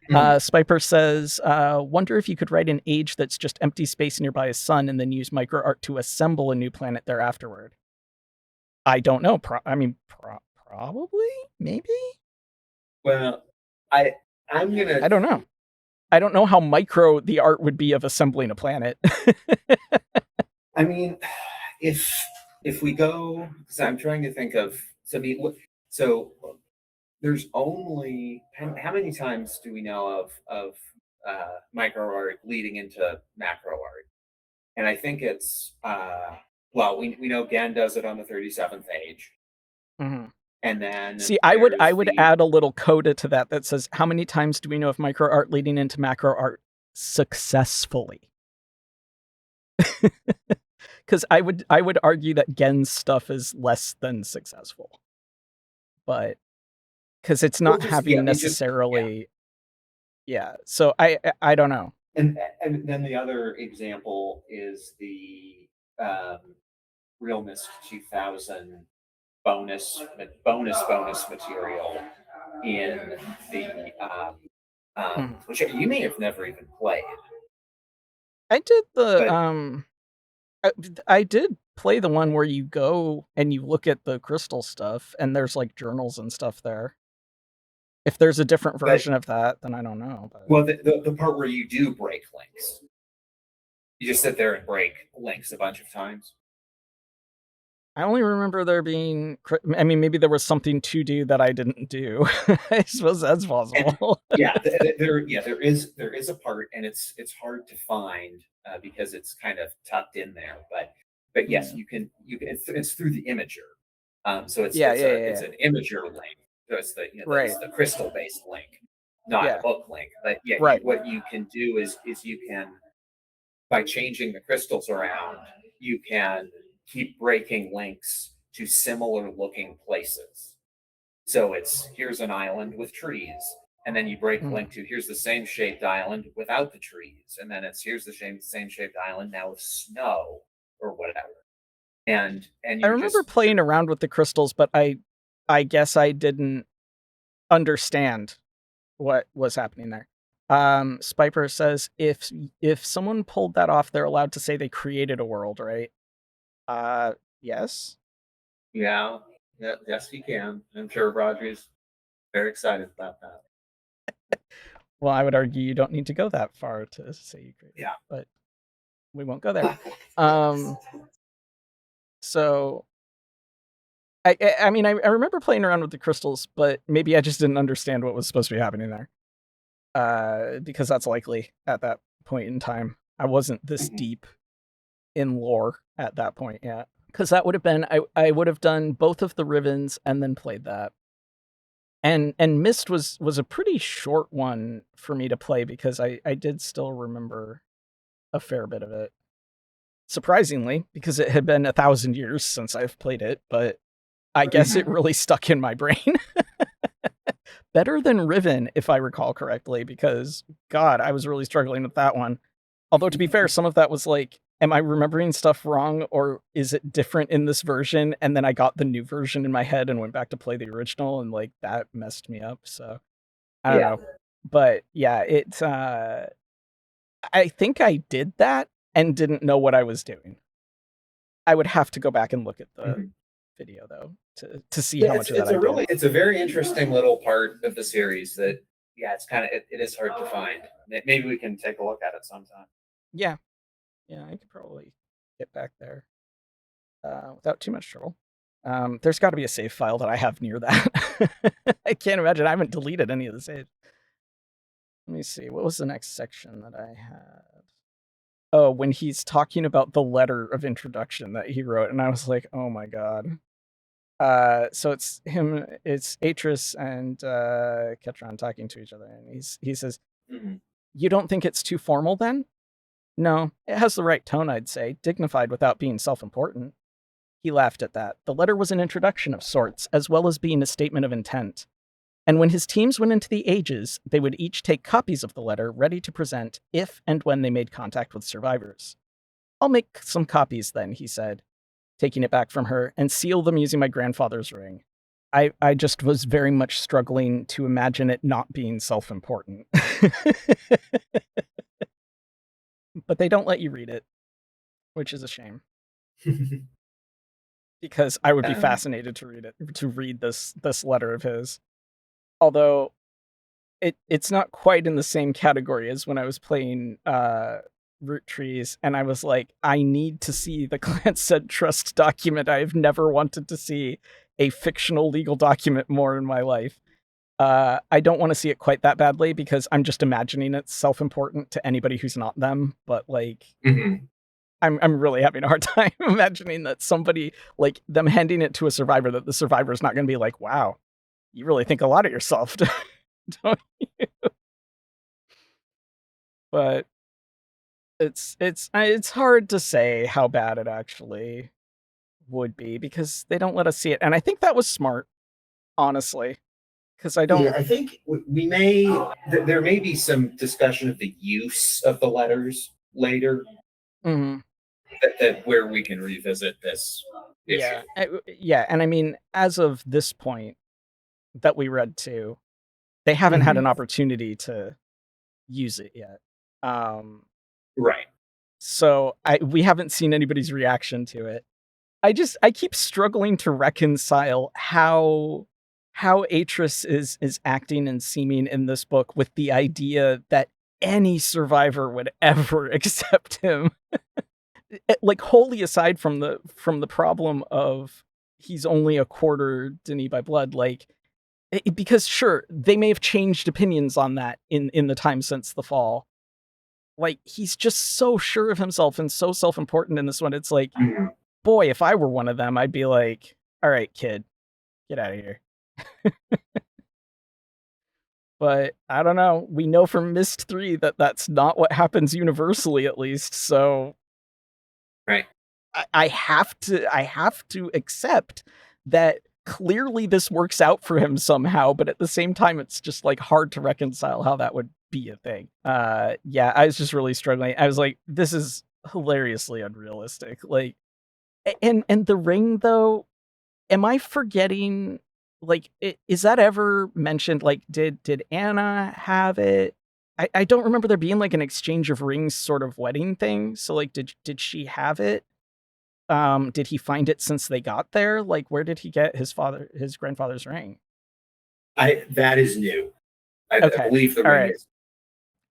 Spiper says, wonder if you could write an age that's just empty space nearby a sun and then use micro art to assemble a new planet there afterward. I don't know. Probably, maybe. Well, I'm gonna. I don't know. I don't know how micro the art would be of assembling a planet. I mean, if we go, because I'm trying to think of. So there's only how many times do we know of micro art leading into macro art? And I think it's well, we know Gan does it on the 37th age. Mm-hmm. And then see, I would add a little coda to that says how many times do we know of micro art leading into macro art successfully? Because I would argue that Gen's stuff is less than successful, but because it's not having necessarily. Yeah, so I don't know. And then the other example is the Real Myst 2000 bonus material in the which you may have never even played. I did the I did play the one where you go and you look at the crystal stuff and there's like journals and stuff there. If there's a different version of that, then I don't know. But... Well, the part where you do break links, you just sit there and break links a bunch of times. I only remember there being. I mean, maybe there was something to do that I didn't do. I suppose that's possible. And, there is a part, and it's hard to find because it's kind of tucked in there. But yes, you can. It's through the imager. So it's an imager link. So it's the it's the crystal based link, not a book link. But what you can do is you can, by changing the crystals around, you can keep breaking links to similar looking places. So it's here's an island with trees, and then you break link to here's the same shaped island without the trees, and then it's here's the same shaped island now with snow or whatever. And I remember playing around with the crystals, but I guess I didn't understand what was happening there. Spiper says if someone pulled that off, they're allowed to say they created a world, right? Yes. Yeah, yes, you can. I'm sure Roger's very excited about that. Well, I would argue you don't need to go that far to say you created. Yeah, but we won't go there. So I mean, I remember playing around with the crystals, but maybe I just didn't understand what was supposed to be happening there. Because that's likely at that point in time. I wasn't this deep in lore at that point yet. Because that would have been, I would have done both of the Rivens and then played that. And Myst was a pretty short one for me to play because I did still remember a fair bit of it. Surprisingly, because it had been 1,000 years since I've played it, but I guess it really stuck in my brain. Better than Riven, if I recall correctly, because, God, I was really struggling with that one. Although, to be fair, some of that was like, am I remembering stuff wrong, or is it different in this version? And then I got the new version in my head and went back to play the original, and, like, that messed me up, so I don't know. But, yeah, it, I think I did that and didn't know what I was doing. I would have to go back and look at the video, though, to see how much of that I did. It's a very interesting little part of the series that, it's kind of, it is hard to find. Maybe we can take a look at it sometime. Yeah, I could probably get back there without too much trouble. There's got to be a save file that I have near that. I can't imagine. I haven't deleted any of the saves. Let me see. What was the next section that I had? Oh, when he's talking about the letter of introduction that he wrote, and I was like, oh my god. So it's Atris and Ketron talking to each other, and he says, "You don't think it's too formal then?" "No, it has the right tone, I'd say, dignified without being self-important." He laughed at that. The letter was an introduction of sorts, as well as being a statement of intent. And when his teams went into the ages, they would each take copies of the letter ready to present if and when they made contact with survivors. "I'll make some copies then," he said, taking it back from her, "and seal them using my grandfather's ring." I just was very much struggling to imagine it not being self-important. But they don't let you read it, which is a shame. Because I would be fascinated to read this letter of his. Although it's not quite in the same category as when I was playing Root Trees, and I was like, I need to see the Clan Said Trust document. I have never wanted to see a fictional legal document more in my life. I don't want to see it quite that badly because I'm just imagining it's self-important to anybody who's not them, but like I'm really having a hard time imagining that somebody, like, them handing it to a survivor, that the survivor's not going to be like, wow, you really think a lot of yourself, don't you? But it's hard to say how bad it actually would be because they don't let us see it, and I think that was smart, honestly, because I don't. Yeah, I think we may. There may be some discussion of the use of the letters later. That where we can revisit this issue. Yeah, and I mean, as of this point that we read to, they haven't had an opportunity to use it yet. Right. So we haven't seen anybody's reaction to it. I keep struggling to reconcile how Atris is acting and seeming in this book with the idea that any survivor would ever accept him. Like, wholly aside from the problem of he's only a quarter Denis by blood, like, because sure, they may have changed opinions on that in the time since the fall. Like, he's just so sure of himself and so self-important in this one. It's like, boy, if I were one of them, I'd be like, all right, kid, get out of here. But I don't know. We know from Myst 3 that that's not what happens universally, at least. So right. I have to accept that clearly this works out for him somehow, but at the same time, it's just like hard to reconcile how that would be a thing. Yeah, I was just really struggling. I was like, this is hilariously unrealistic. Like, and the ring though, am I forgetting? Like, is that ever mentioned? Like, did Anna have it? I don't remember there being like an exchange of rings sort of wedding thing. So like, did she have it? Did he find it since they got there? Like, where did he get his grandfather's ring? That is new. I believe the ring is.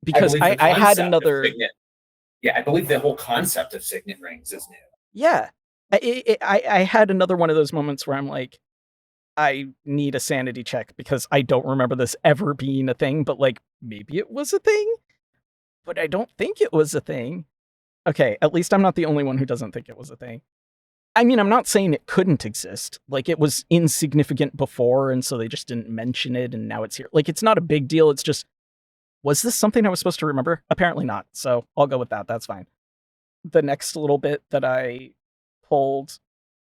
Because I had another. Yeah, I believe the whole concept of signet rings is new. Yeah, I had another one of those moments where I'm like, I need a sanity check because I don't remember this ever being a thing, but like, maybe it was a thing, but I don't think it was a thing. Okay, at least I'm not the only one who doesn't think it was a thing. I mean, I'm not saying it couldn't exist. Like, it was insignificant before, and so they just didn't mention it, and now it's here. Like, it's not a big deal. It's just, was this something I was supposed to remember? Apparently not, so I'll go with that. That's fine. The next little bit that I pulled,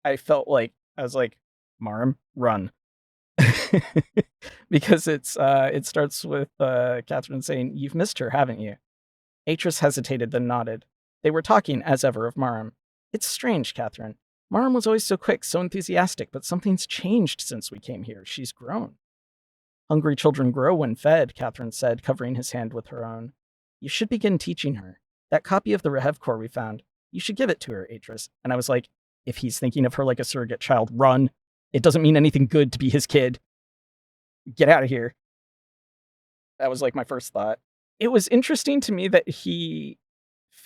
I felt like, I was like, Marm, run. Because it starts with Catherine saying, "You've missed her, haven't you?" Atris hesitated, then nodded. They were talking, as ever, of Marm. "It's strange, Catherine. Marm was always so quick, so enthusiastic, but something's changed since we came here. She's grown." "Hungry children grow when fed," Catherine said, covering his hand with her own. "You should begin teaching her. That copy of the Rehev Corps we found, you should give it to her, Atris." And I was like, if he's thinking of her like a surrogate child, run. It doesn't mean anything good to be his kid. Get out of here. That was like my first thought. It was interesting to me that he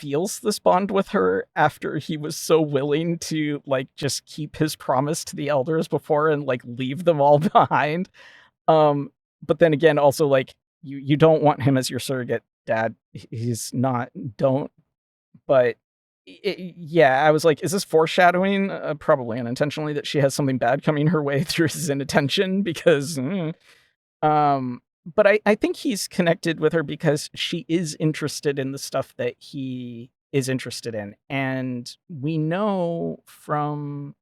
feels this bond with her after he was so willing to like just keep his promise to the elders before and like leave them all behind. But then again, also like you don't want him as your surrogate dad. He's not. Don't. But yeah, I was like, is this foreshadowing? Probably unintentionally that she has something bad coming her way through his inattention because. But I think he's connected with her because she is interested in the stuff that he is interested in. And we know from,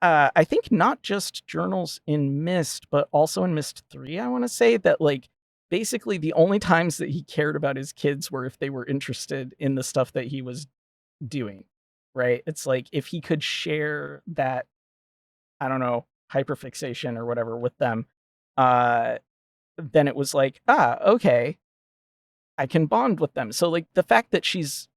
I think not just journals in Myst, but also in Myst 3, I want to say that, like, basically the only times that he cared about his kids were if they were interested in the stuff that he was doing, right? It's like if he could share that, I don't know, hyperfixation or whatever with them, uh, then it was like, okay, I can bond with them. So like the fact that she's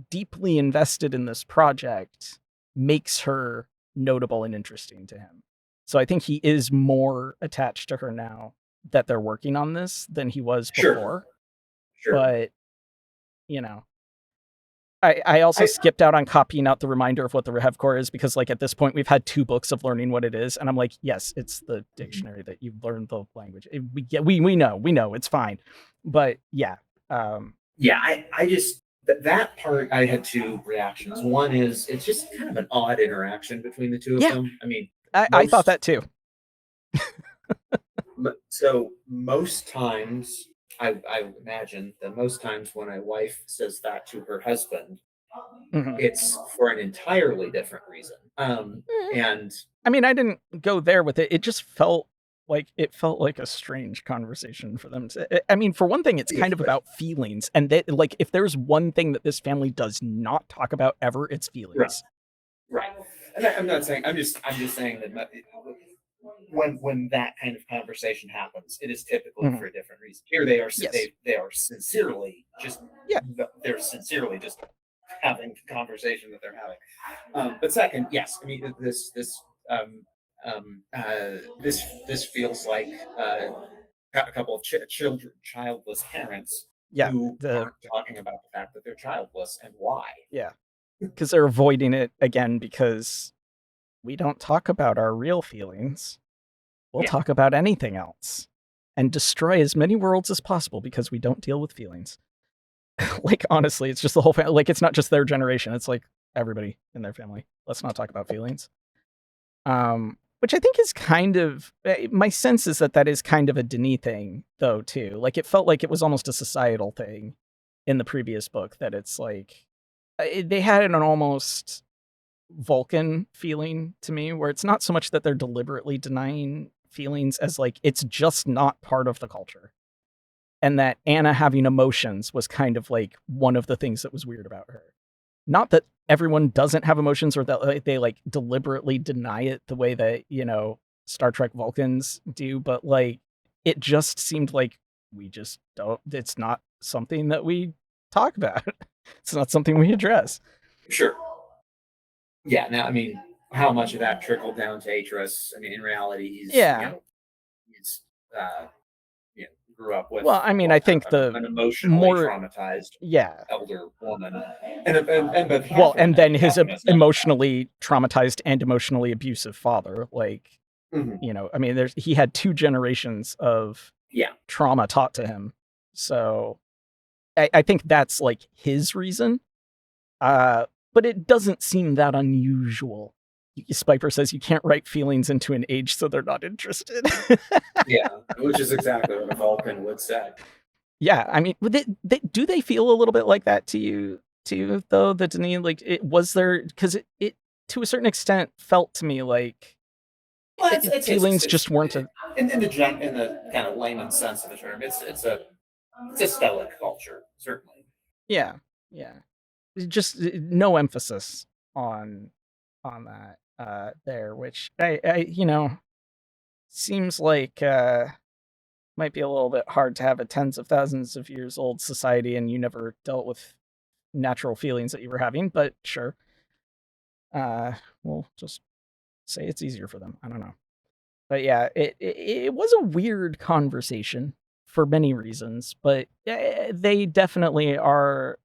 deeply invested in this project makes her notable and interesting to him. So I think he is more attached to her now that they're working on this than he was Sure. before. Sure. But, you know, I also skipped out on copying out the reminder of what the Rehev Core is because, like, at this point we've had 2 books of learning what it is, and I'm like, yes, it's the dictionary that you've learned the language. We know it's fine, but yeah, Yeah, I just that part I had 2 reactions. One is it's just kind of an odd interaction between the 2 of Yeah. them. I mean, I thought that too. So most times, I imagine that most times when a wife says that to her husband, Mhm. it's for an entirely different reason. And I mean, I didn't go there with it. It just felt like a strange conversation for them to. I mean, for one thing, it's kind of about feelings, and that, like, if there's one thing that this family does not talk about ever, it's feelings. right. And I'm not saying I'm just saying that when that kind of conversation happens, it is typically for a different reason. Here they are, Yes. they are sincerely just they're sincerely just having the conversation that they're having. But second, yes, I mean this feels like a couple of childless parents Yeah. who aren't talking about the fact that they're childless and why. Yeah. Because they're avoiding it again because we don't talk about our real feelings. We'll talk about anything else and destroy as many worlds as possible because we don't deal with feelings. Like, honestly, it's just the whole family. Like, it's not just their generation. It's like everybody in their family. Let's not talk about feelings. Which I think is kind of, my sense is that is kind of a Denis thing, though, too. Like, it felt like it was almost a societal thing in the previous book, that it's like, they had an almost Vulcan feeling to me, where it's not so much that they're deliberately denying feelings as like it's just not part of the culture, and that Anna having emotions was kind of like one of the things that was weird about her. Not that everyone doesn't have emotions or that they like deliberately deny it the way that, you know, Star Trek Vulcans do, but like it just seemed like we just don't, it's not something that we talk about. It's not something we address. Sure. Yeah. Now, I mean, how much of that trickled down to Atris? I mean, in reality, he's grew up with. Well, I mean, I think an emotionally traumatized elder woman, and then his emotionally traumatized and emotionally abusive father. Like, you know, I mean, he had 2 generations of trauma taught to him. So I think that's like his reason. But it doesn't seem that unusual. Spiper says you can't write feelings into an age so they're not interested. Yeah, which is exactly what a Vulcan would say. Yeah, I mean, do they feel a little bit like that to you too, though? The Denis, like, it was there, because it to a certain extent felt to me like feelings just weren't in the kind of layman sense of the term. It's a stoic culture, certainly. Yeah. Just no emphasis on that there, which I you know, seems like might be a little bit hard to have a tens of thousands of years old society and you never dealt with natural feelings that you were having, but sure. We'll just say it's easier for them. I don't know. But yeah, it was a weird conversation for many reasons, but they definitely are.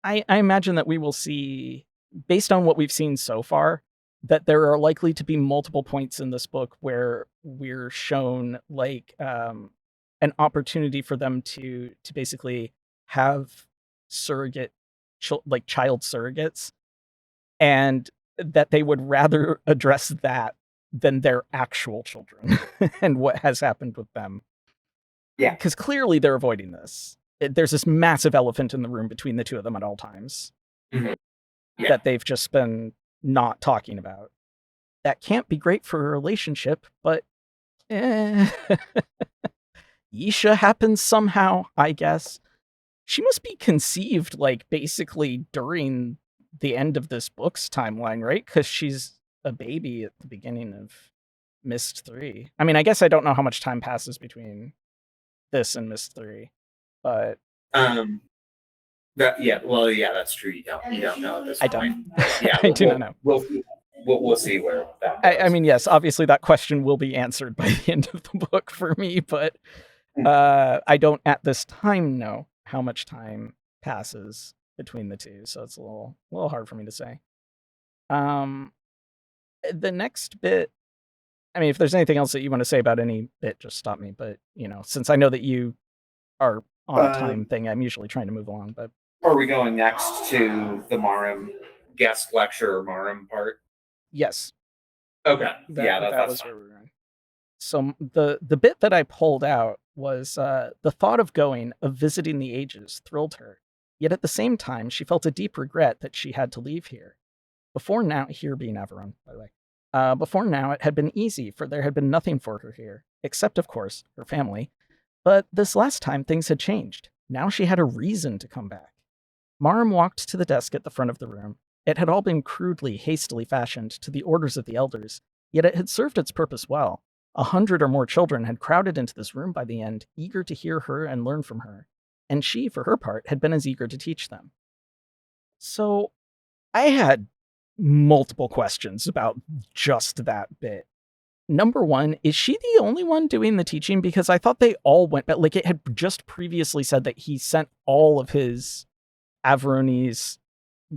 I imagine that we will see, based on what we've seen so far, that there are likely to be multiple points in this book where we're shown like an opportunity for them to basically have surrogate like child surrogates, and that they would rather address that than their actual children and what has happened with them. Yeah. Because clearly they're avoiding this. There's this massive elephant in the room between the two of them at all times that they've just been not talking about. That can't be great for a relationship, but Yisha happens somehow, I guess. She must be conceived, like, basically during the end of this book's timeline, right? Because she's a baby at the beginning of Myst 3. I mean, I guess I don't know how much time passes between this and Myst 3, but... that's true. You don't know at this I point. don't. Yeah, I do not know. We'll see where that goes. I mean, yes, obviously that question will be answered by the end of the book for me, but I don't at this time know how much time passes between the two, so it's a little hard for me to say. The next bit, I mean, if there's anything else that you want to say about any bit, just stop me, but, since I know that you are on a time thing, I'm usually trying to move along, but... Are we going next to the Marham guest lecture or Marham part? Yes. Okay. That was where we were going. So the bit that I pulled out was the thought of visiting the ages thrilled her. Yet at the same time, she felt a deep regret that she had to leave here. Before now, here being Averon, by the way. Before now, it had been easy, for there had been nothing for her here, except, of course, her family. But this last time, things had changed. Now she had a reason to come back. Marham walked to the desk at the front of the room. It had all been crudely, hastily fashioned to the orders of the elders, yet it had served its purpose well. 100 or more children had crowded into this room by the end, eager to hear her and learn from her, and she, for her part, had been as eager to teach them. So, I had multiple questions about just that bit. Number one, is she the only one doing the teaching? Because I thought they all went, but like it had just previously said that he sent all of his Averonese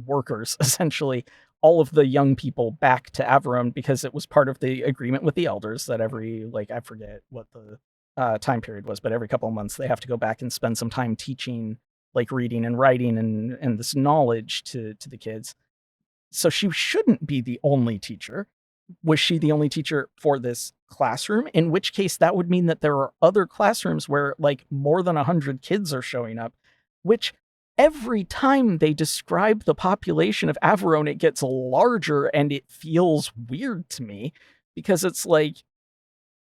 workers, essentially, all of the young people back to Averon because it was part of the agreement with the elders that every, I forget what the time period was, but every couple of months they have to go back and spend some time teaching, like reading and writing and this knowledge to the kids. So she shouldn't be the only teacher. Was she the only teacher for this classroom? In which case that would mean that there are other classrooms where more than 100 kids are showing up, which every time they describe the population of Averon, it gets larger and it feels weird to me because it's like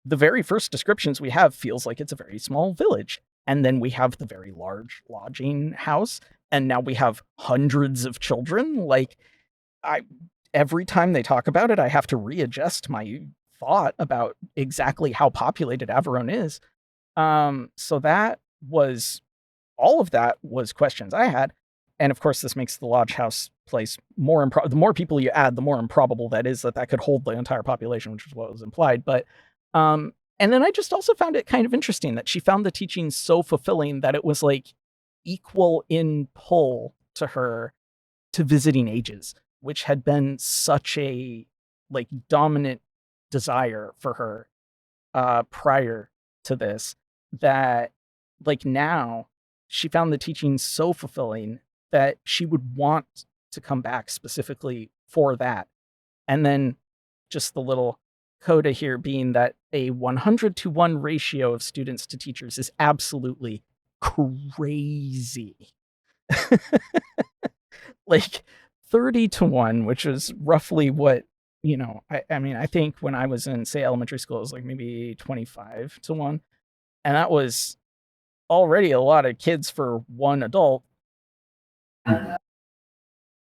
the very first descriptions we have feels like it's a very small village. And then we have the very large lodging house. And now we have hundreds of children. Every time they talk about it, I have to readjust my thought about exactly how populated Averon is. So all of that was questions I had. And of course, this makes the lodge house place more the more people you add, the more improbable that is that could hold the entire population, which is what was implied. But, and then I just also found it kind of interesting that she found the teaching so fulfilling that it was equal in pull to her to visiting ages, which had been such a dominant desire for her prior to this, that now she found the teaching so fulfilling that she would want to come back specifically for that. And then just the little coda here being that a 100-to-1 ratio of students to teachers is absolutely crazy. 30-to-1, which is roughly what, I mean, I think when I was in, say, elementary school, it was maybe 25-to-1. And that was already a lot of kids for one adult.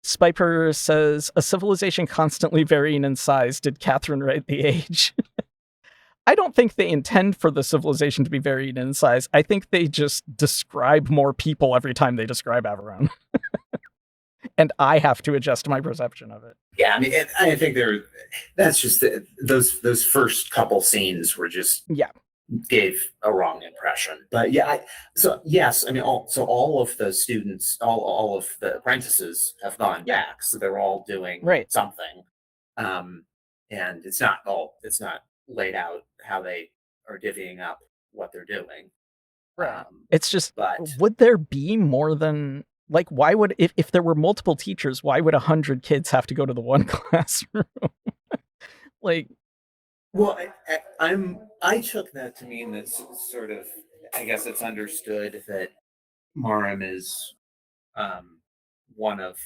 Spiper says, a civilization constantly varying in size. Did Catherine write the age? I don't think they intend for the civilization to be varying in size. I think they just describe more people every time they describe Averon. And I have to adjust my perception of it. Yeah, I mean, I think that's just those first couple scenes were just gave a wrong impression. But yeah, so yes, I mean, all of the students, all of the apprentices have gone Yeah. back, so they're all doing Right. something, um, and it's not laid out how they are divvying up what they're doing. Right. It's just, But would there be more than, like, why would, if there were multiple teachers, why would 100 kids have to go to the one classroom? Like, well, I took that to mean that sort of, I guess it's understood that Marham is one of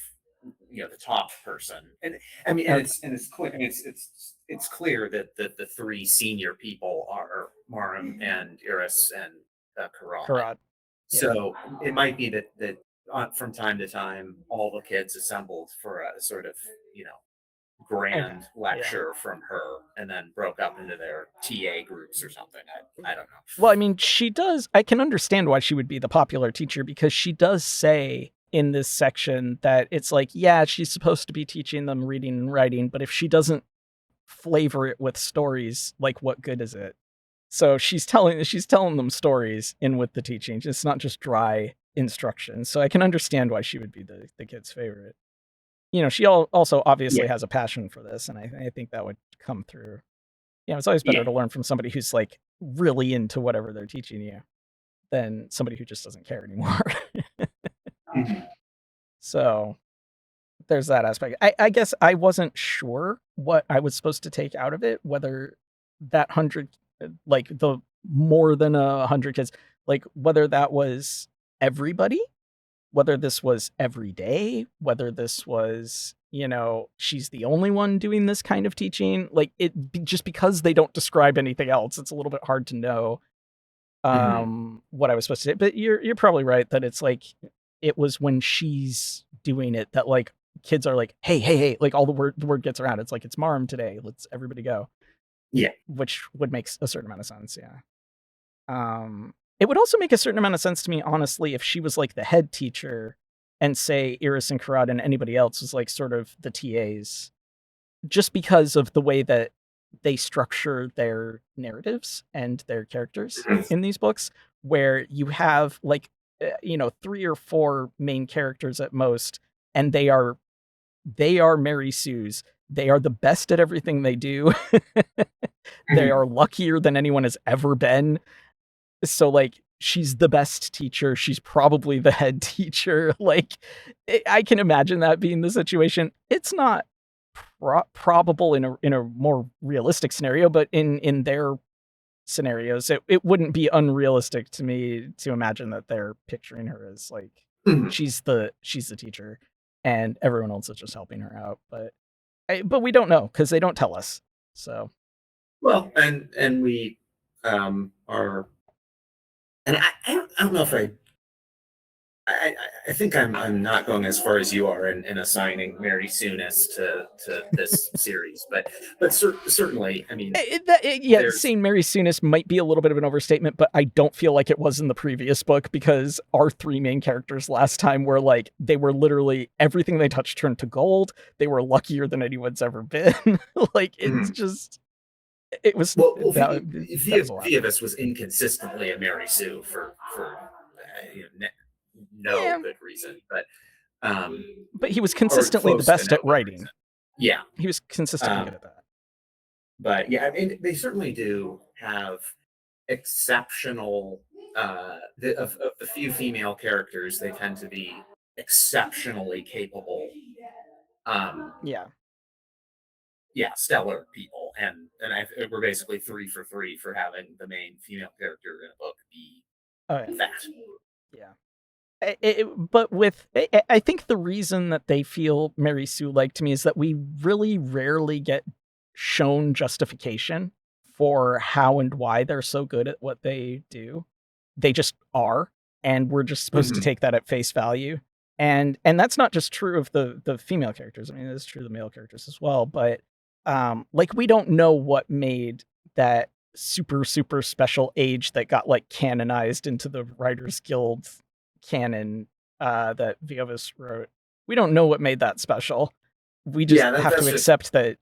the top person, and I mean, okay. and it's clear. I mean, it's clear that the three senior people are Marham and Iris and Karan. Karad. Yeah. So it might be that from time to time, all the kids assembled for a sort of grand Okay. lecture from her, and then broke up into their TA groups or something. I don't know. Well, I mean, she does, I can understand why she would be the popular teacher, because she does say in this section that it's like, yeah, she's supposed to be teaching them reading and writing, but if she doesn't flavor it with stories, like, what good is it? So she's telling them stories in with the teaching. It's not just dry instruction. So I can understand why she would be the kid's favorite. She also obviously has a passion for this, and I think that would come through. It's always better to learn from somebody who's like really into whatever they're teaching you than somebody who just doesn't care anymore. So there's that aspect. I guess I wasn't sure what I was supposed to take out of it, whether that 100, like the more than 100 kids, like whether that was everybody, whether this was every day, whether this was, she's the only one doing this kind of teaching. Like, just because they don't describe anything else, it's a little bit hard to know what I was supposed to say. But you're probably right that it's like, it was when she's doing it that, like, kids are like, hey, like, all the word gets around. It's like, it's Marm today. Let's everybody go. Yeah. Which would make a certain amount of sense. Yeah. It would also make a certain amount of sense to me, honestly, if she was like the head teacher and say Iris and Karad and anybody else was like sort of the TAs, just because of the way that they structure their narratives and their characters in these books, where you have like, 3 or 4 main characters at most, and they are Mary Sue's. They are the best at everything they do. They are luckier than anyone has ever been. So, like, she's the best teacher. She's probably the head teacher. Like, I can imagine that being the situation. It's not probable in a more realistic scenario, but in their scenarios, it wouldn't be unrealistic to me to imagine that they're picturing her as like she's the teacher, and everyone else is just helping her out. But we don't know because they don't tell us. So well, and we are. And I don't know if I think I'm not going as far as you are in assigning Mary Soonis to this series, but certainly, I mean, saying Mary Soonis might be a little bit of an overstatement, but I don't feel like it was in the previous book, because our 3 main characters last time were like, they were literally everything they touched turned to gold. They were luckier than anyone's ever been. Like, it's just. It was Vivus was inconsistently a Mary Sue for no good reason, but he was consistently the best at writing. Reason. Yeah, he was consistently good at that. But yeah, I mean, they certainly do have exceptional. Of the few female characters, they tend to be exceptionally capable. Stellar people, and we're basically 3 for 3 for having the main female character in a book be that. Yeah. But I think the reason that they feel Mary Sue like to me is that we really rarely get shown justification for how and why they're so good at what they do. They just are, and we're just supposed to take that at face value. And that's not just true of the female characters. I mean, it's true of the male characters as well. But like, we don't know what made that super special age that got like canonized into the Writers Guild canon that Viovis wrote. We don't know what made that special. We just have to accept that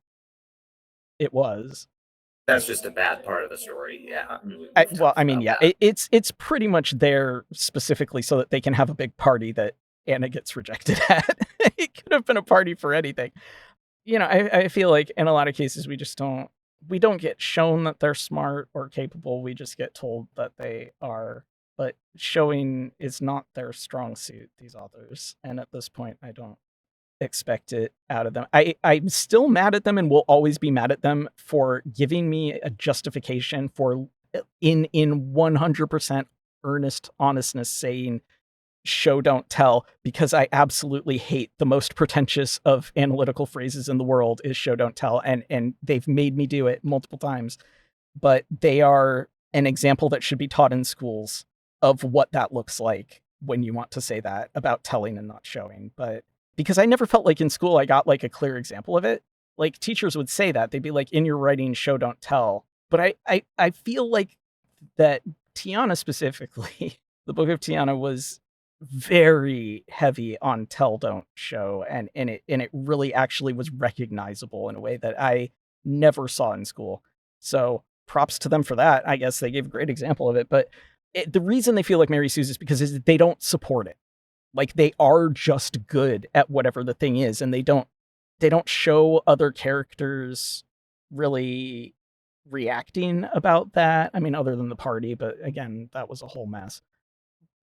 it was. That's just a bad part of the story. Yeah, I mean, we've Well, talked I mean, about yeah, that. it's pretty much there specifically so that they can have a big party that Anna gets rejected at. It could have been a party for anything. I feel like in a lot of cases we don't get shown that they're smart or capable. We just get told that they are. But showing is not their strong suit, these authors. And at this point, I don't expect it out of them. I'm still mad at them and will always be mad at them for giving me a justification for in 100% earnest honestness saying show don't tell, because I absolutely hate the most pretentious of analytical phrases in the world is show don't tell, and they've made me do it multiple times, but they are an example that should be taught in schools of what that looks like when you want to say that about telling and not showing. But because I never felt like in school I got like a clear example of it. Like teachers would say that. They'd be like, in your writing, show don't tell. But I feel like that Tiana specifically, the book of Tiana was very heavy on tell don't show, and it really actually was recognizable in a way that I never saw in school. So props to them for that. I guess they gave a great example of it. But the reason they feel like Mary Sue's is because they don't support it. Like they are just good at whatever the thing is, and they don't show other characters really reacting about that. I mean, other than the party, but again, that was a whole mess.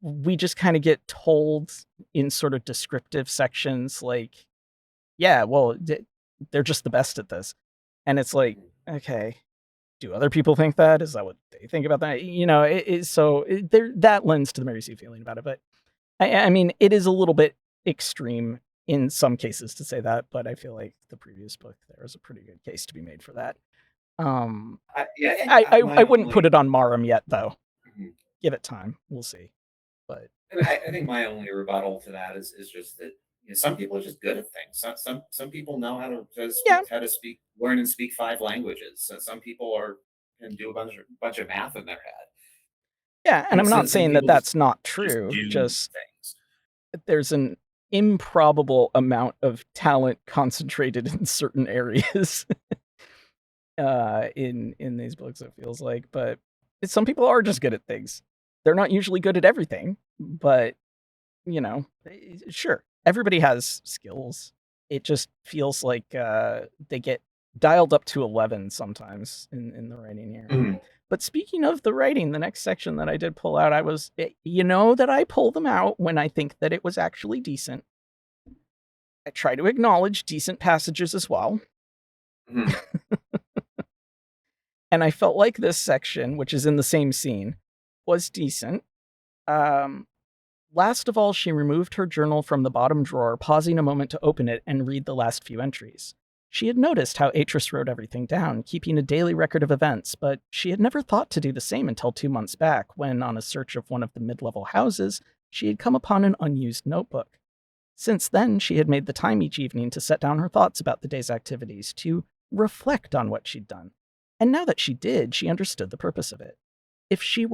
We just kind of get told in sort of descriptive sections, like, yeah, well, they're just the best at this. And it's like, okay, do other people think that? Is that what they think about that? That lends to the Mary Sue feeling about it. But I mean, it is a little bit extreme in some cases to say that, but I feel like the previous book, there was a pretty good case to be made for that. I wouldn't put it on Marum yet, though. Mhm. Give it time. We'll see. But I think my only rebuttal to that is just that some people are just good at things. Some people know yeah, how to speak, learn and speak 5 languages. So some people can do a bunch of math in their head. yeah, and I'm not Some saying that people that's not just true. do Just things. there's an improbable amount of talent concentrated in certain areas in these books, it feels like. But some people are just good at things. They're not usually good at everything, but sure, everybody has skills. It just feels like they get dialed up to 11 sometimes in the writing here. Mhm. But speaking of the writing, the next section that I did pull out, that I pull them out when I think that it was actually decent. I try to acknowledge decent passages as well. Mhm. And I felt like this section, which is in the same scene, was decent. Last of all, she removed her journal from the bottom drawer, pausing a moment to open it and read the last few entries. She had noticed how Atris wrote everything down, keeping a daily record of events, but she had never thought to do the same until 2 months back, when, on a search of one of the mid-level houses, she had come upon an unused notebook. Since then, she had made the time each evening to set down her thoughts about the day's activities, to reflect on what she'd done. And now that she did, she understood the purpose of it. If she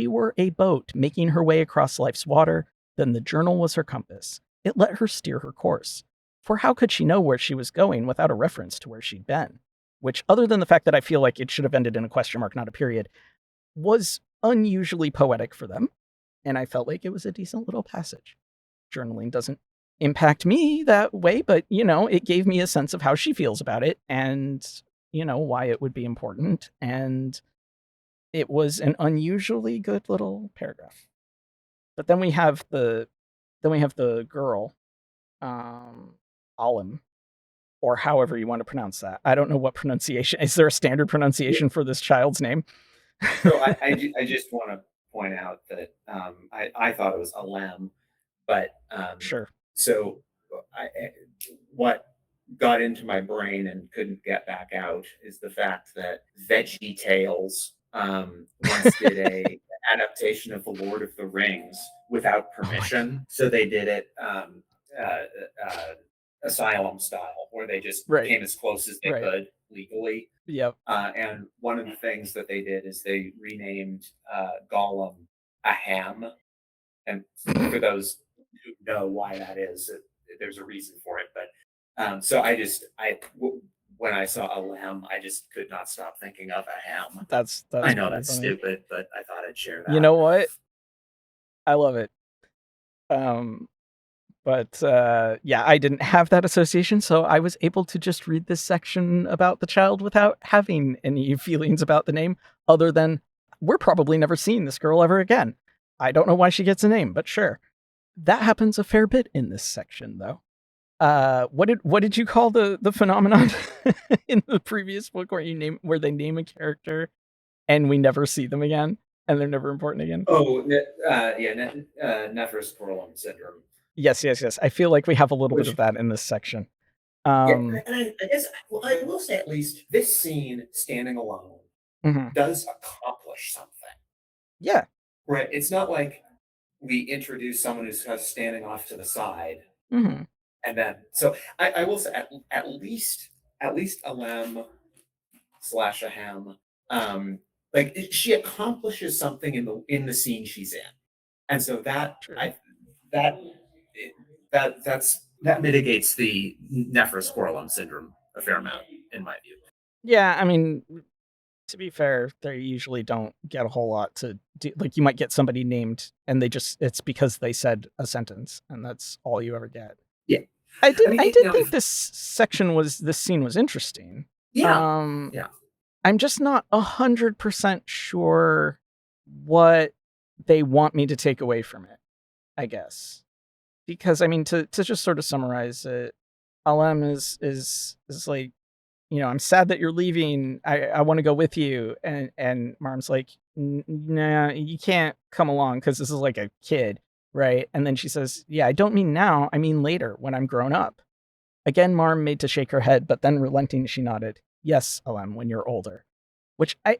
were a boat making her way across life's water, then the journal was her compass. It let her steer her course. For how could she know where she was going without a reference to where she'd been? Which, other than the fact that I feel like it should have ended in a question mark, not a period, was unusually poetic for them, and I felt like it was a decent little passage. Journaling doesn't impact me that way, but, it gave me a sense of how she feels about it and, why it would be important, and it was an unusually good little paragraph. But then we have the girl, Alim, or however you want to pronounce that. I don't know what pronunciation. Is there a standard pronunciation for this child's name? So I just want to point out that I thought it was Alem, but Sure. so what got into my brain and couldn't get back out is the fact that Veggie Tales once did a adaptation of The Lord of the Rings without Oh my God. permission. So they did it uh, uh, asylum style, where they just Right. came as close as they Right. could legally. Yep. And one of the things that they did is they renamed Gollum a ham. And for those who know why that is, there's a reason for it. But so when I saw a lamb, I just could not stop thinking of a ham. That's I know pretty that's funny. stupid, but I thought I'd share You that. know what? I love it. But yeah, I didn't have that association, so I was able to just read this section about the child without having any feelings about the name, other than we're probably never seeing this girl ever again. I don't know why she gets a name, but sure. That happens a fair bit in this section, though. What did you call the phenomenon in the previous book where they name a character and we never see them again and they're never important again? Oh, Nephrosporum syndrome. Yes. I feel like we have a little bit Which, of that in this section. yeah, and I guess well, I will say at least this scene, standing alone, Mhm. does accomplish something. Yeah. Right. It's not like we introduce someone who's kind of standing off to the side, Mhm. and then so I will say at least a lamb slash a ham, like she accomplishes something in the scene she's in, and so True. that that mitigates the Nephrosporum syndrome a fair amount in my view. Yeah, I mean, to be fair, they usually don't get a whole lot to do. Like, you might get somebody named, and it's because they said a sentence, and that's all you ever get. Yeah, I did now, think this scene was interesting. yeah, yeah. I'm just not 100% sure what they want me to take away from it, I guess. Because I mean, to just sort of summarize it, Alem is like, I'm sad that you're leaving. I want to go with you. And Marm's like, nah, you can't come along because this is like a kid, right? And then she says, yeah, I don't mean now. I mean later when I'm grown up. Again, Marm made to shake her head, but then relenting, she nodded. Yes, Alem, when you're older. Which I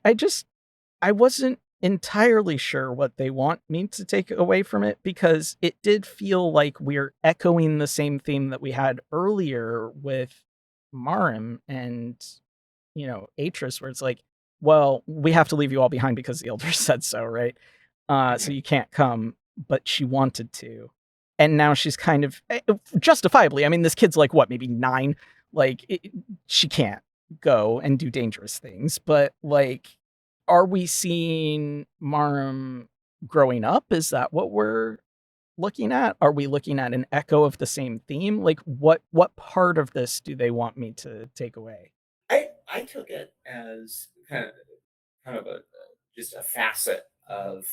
wasn't entirely sure what they want me to take away from it, because it did feel like we're echoing the same theme that we had earlier with Marim and, Atris, where it's like, well, we have to leave you all behind because the elders said so, right? So you can't come, but she wanted to. And now she's kind of justifiably, I mean, this kid's like, what, maybe 9? Like, she can't go and do dangerous things, but like, are we seeing Marum growing up? Is that what we're looking at? Are we looking at an echo of the same theme? Like, what part of this do they want me to take away? I took it as kind of just a facet of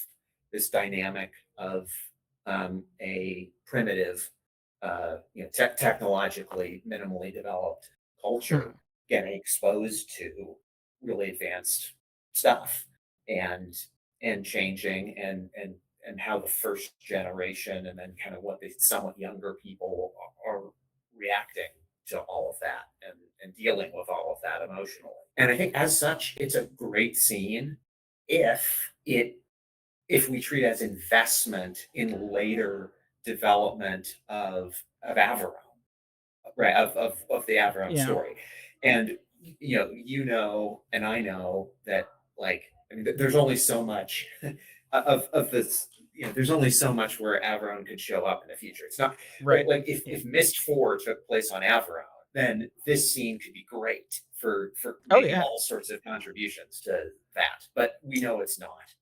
this dynamic of a primitive, technologically minimally developed culture Mhm. getting exposed to really advanced stuff and changing and how the first generation and then kind of what the somewhat younger people are reacting to all of that and dealing with all of that emotionally. And I think as such, it's a great scene if it if we treat it as investment in later development of Averone, right? Of the Averone Yeah, story. And and I know that there's only so much of this. There's only so much where Averone could show up in the future. It's not right. right. Like Yeah. if Myst 4 took place on Averone, then this scene could be great for Oh making yeah. all sorts of contributions to that. But we know it's not.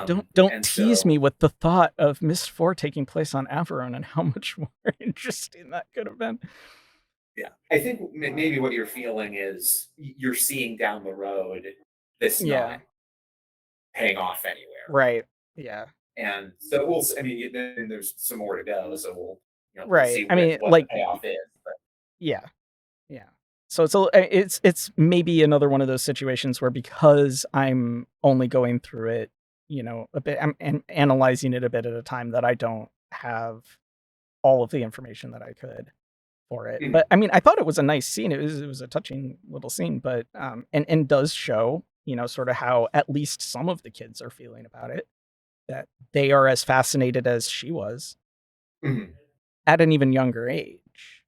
Don't And tease so me with the thought of Mist 4 taking place on Averone and how much more interesting that could have been. yeah, I think maybe what you're feeling is you're seeing down the road this Yeah. not paying off anywhere. Right. Yeah. And so I mean, then there's some more to go. So we'll Right. see I mean, what the like, payoff is. But yeah. Yeah. So it's maybe another one of those situations where, because I'm only going through it, a bit, I'm analyzing it a bit at a time, that I don't have all of the information that I could for it. Mhm. But I mean, I thought it was a nice scene. It was a touching little scene, but and does show, sort of how at least some of the kids are feeling about it, that they are as fascinated as she was Mhm. at an even younger age.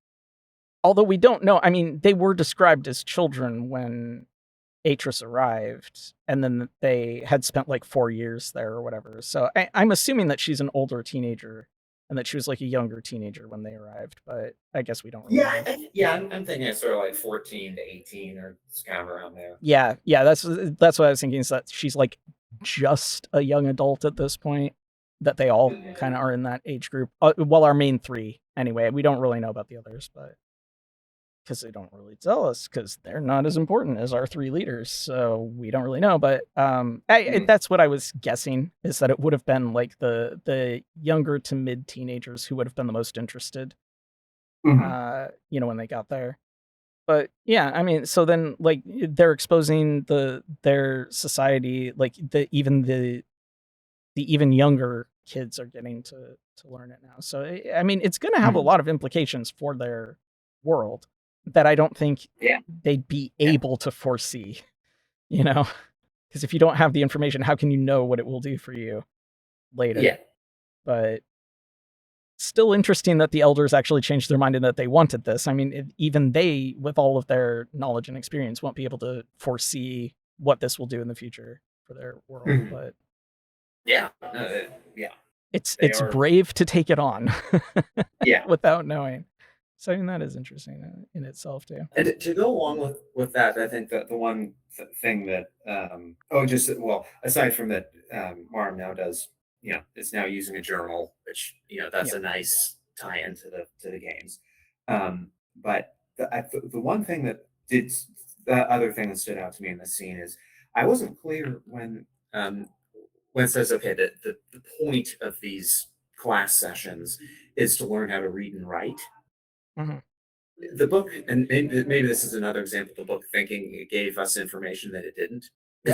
Although we don't know, I mean, they were described as children when Atris arrived, and then they had spent like 4 years there or whatever. So I'm assuming that she's an older teenager and that she was like a younger teenager when they arrived. But I guess we don't really know. I'm thinking it's sort of like 14 to 18 or it's kind of around there. Yeah, that's what I was thinking, is that she's like just a young adult at this point, that they all kind of are in that age group. Well, our main three, anyway. We don't really know about the others, but because they don't really tell us, because they're not as important as our three leaders, so we don't really know. But that's what I was guessing, is that it would have been like the younger to mid teenagers who would have been the most interested, when they got there. But yeah, I mean, so then like they're exposing their society, like the even younger kids are getting to learn it now. So I mean, it's going to have a lot of implications for their world that I don't think they'd be able to foresee, because if you don't have the information, how can you know what it will do for you later? Yeah. But still interesting that the elders actually changed their mind and that they wanted this. I mean, even they, with all of their knowledge and experience, won't be able to foresee what this will do in the future for their world. But it's brave to take it on. Without knowing. So I mean, that is interesting in itself too. And to go along with that, I think that the one thing that aside from that, Marm now does, is now using a journal, which that's a nice tie-in to the games. But the one thing that the other thing that stood out to me in this scene is I wasn't clear when it says, okay, the point of these class sessions is to learn how to read and write. The book, and maybe this is another example of the book thinking it gave us information that it didn't.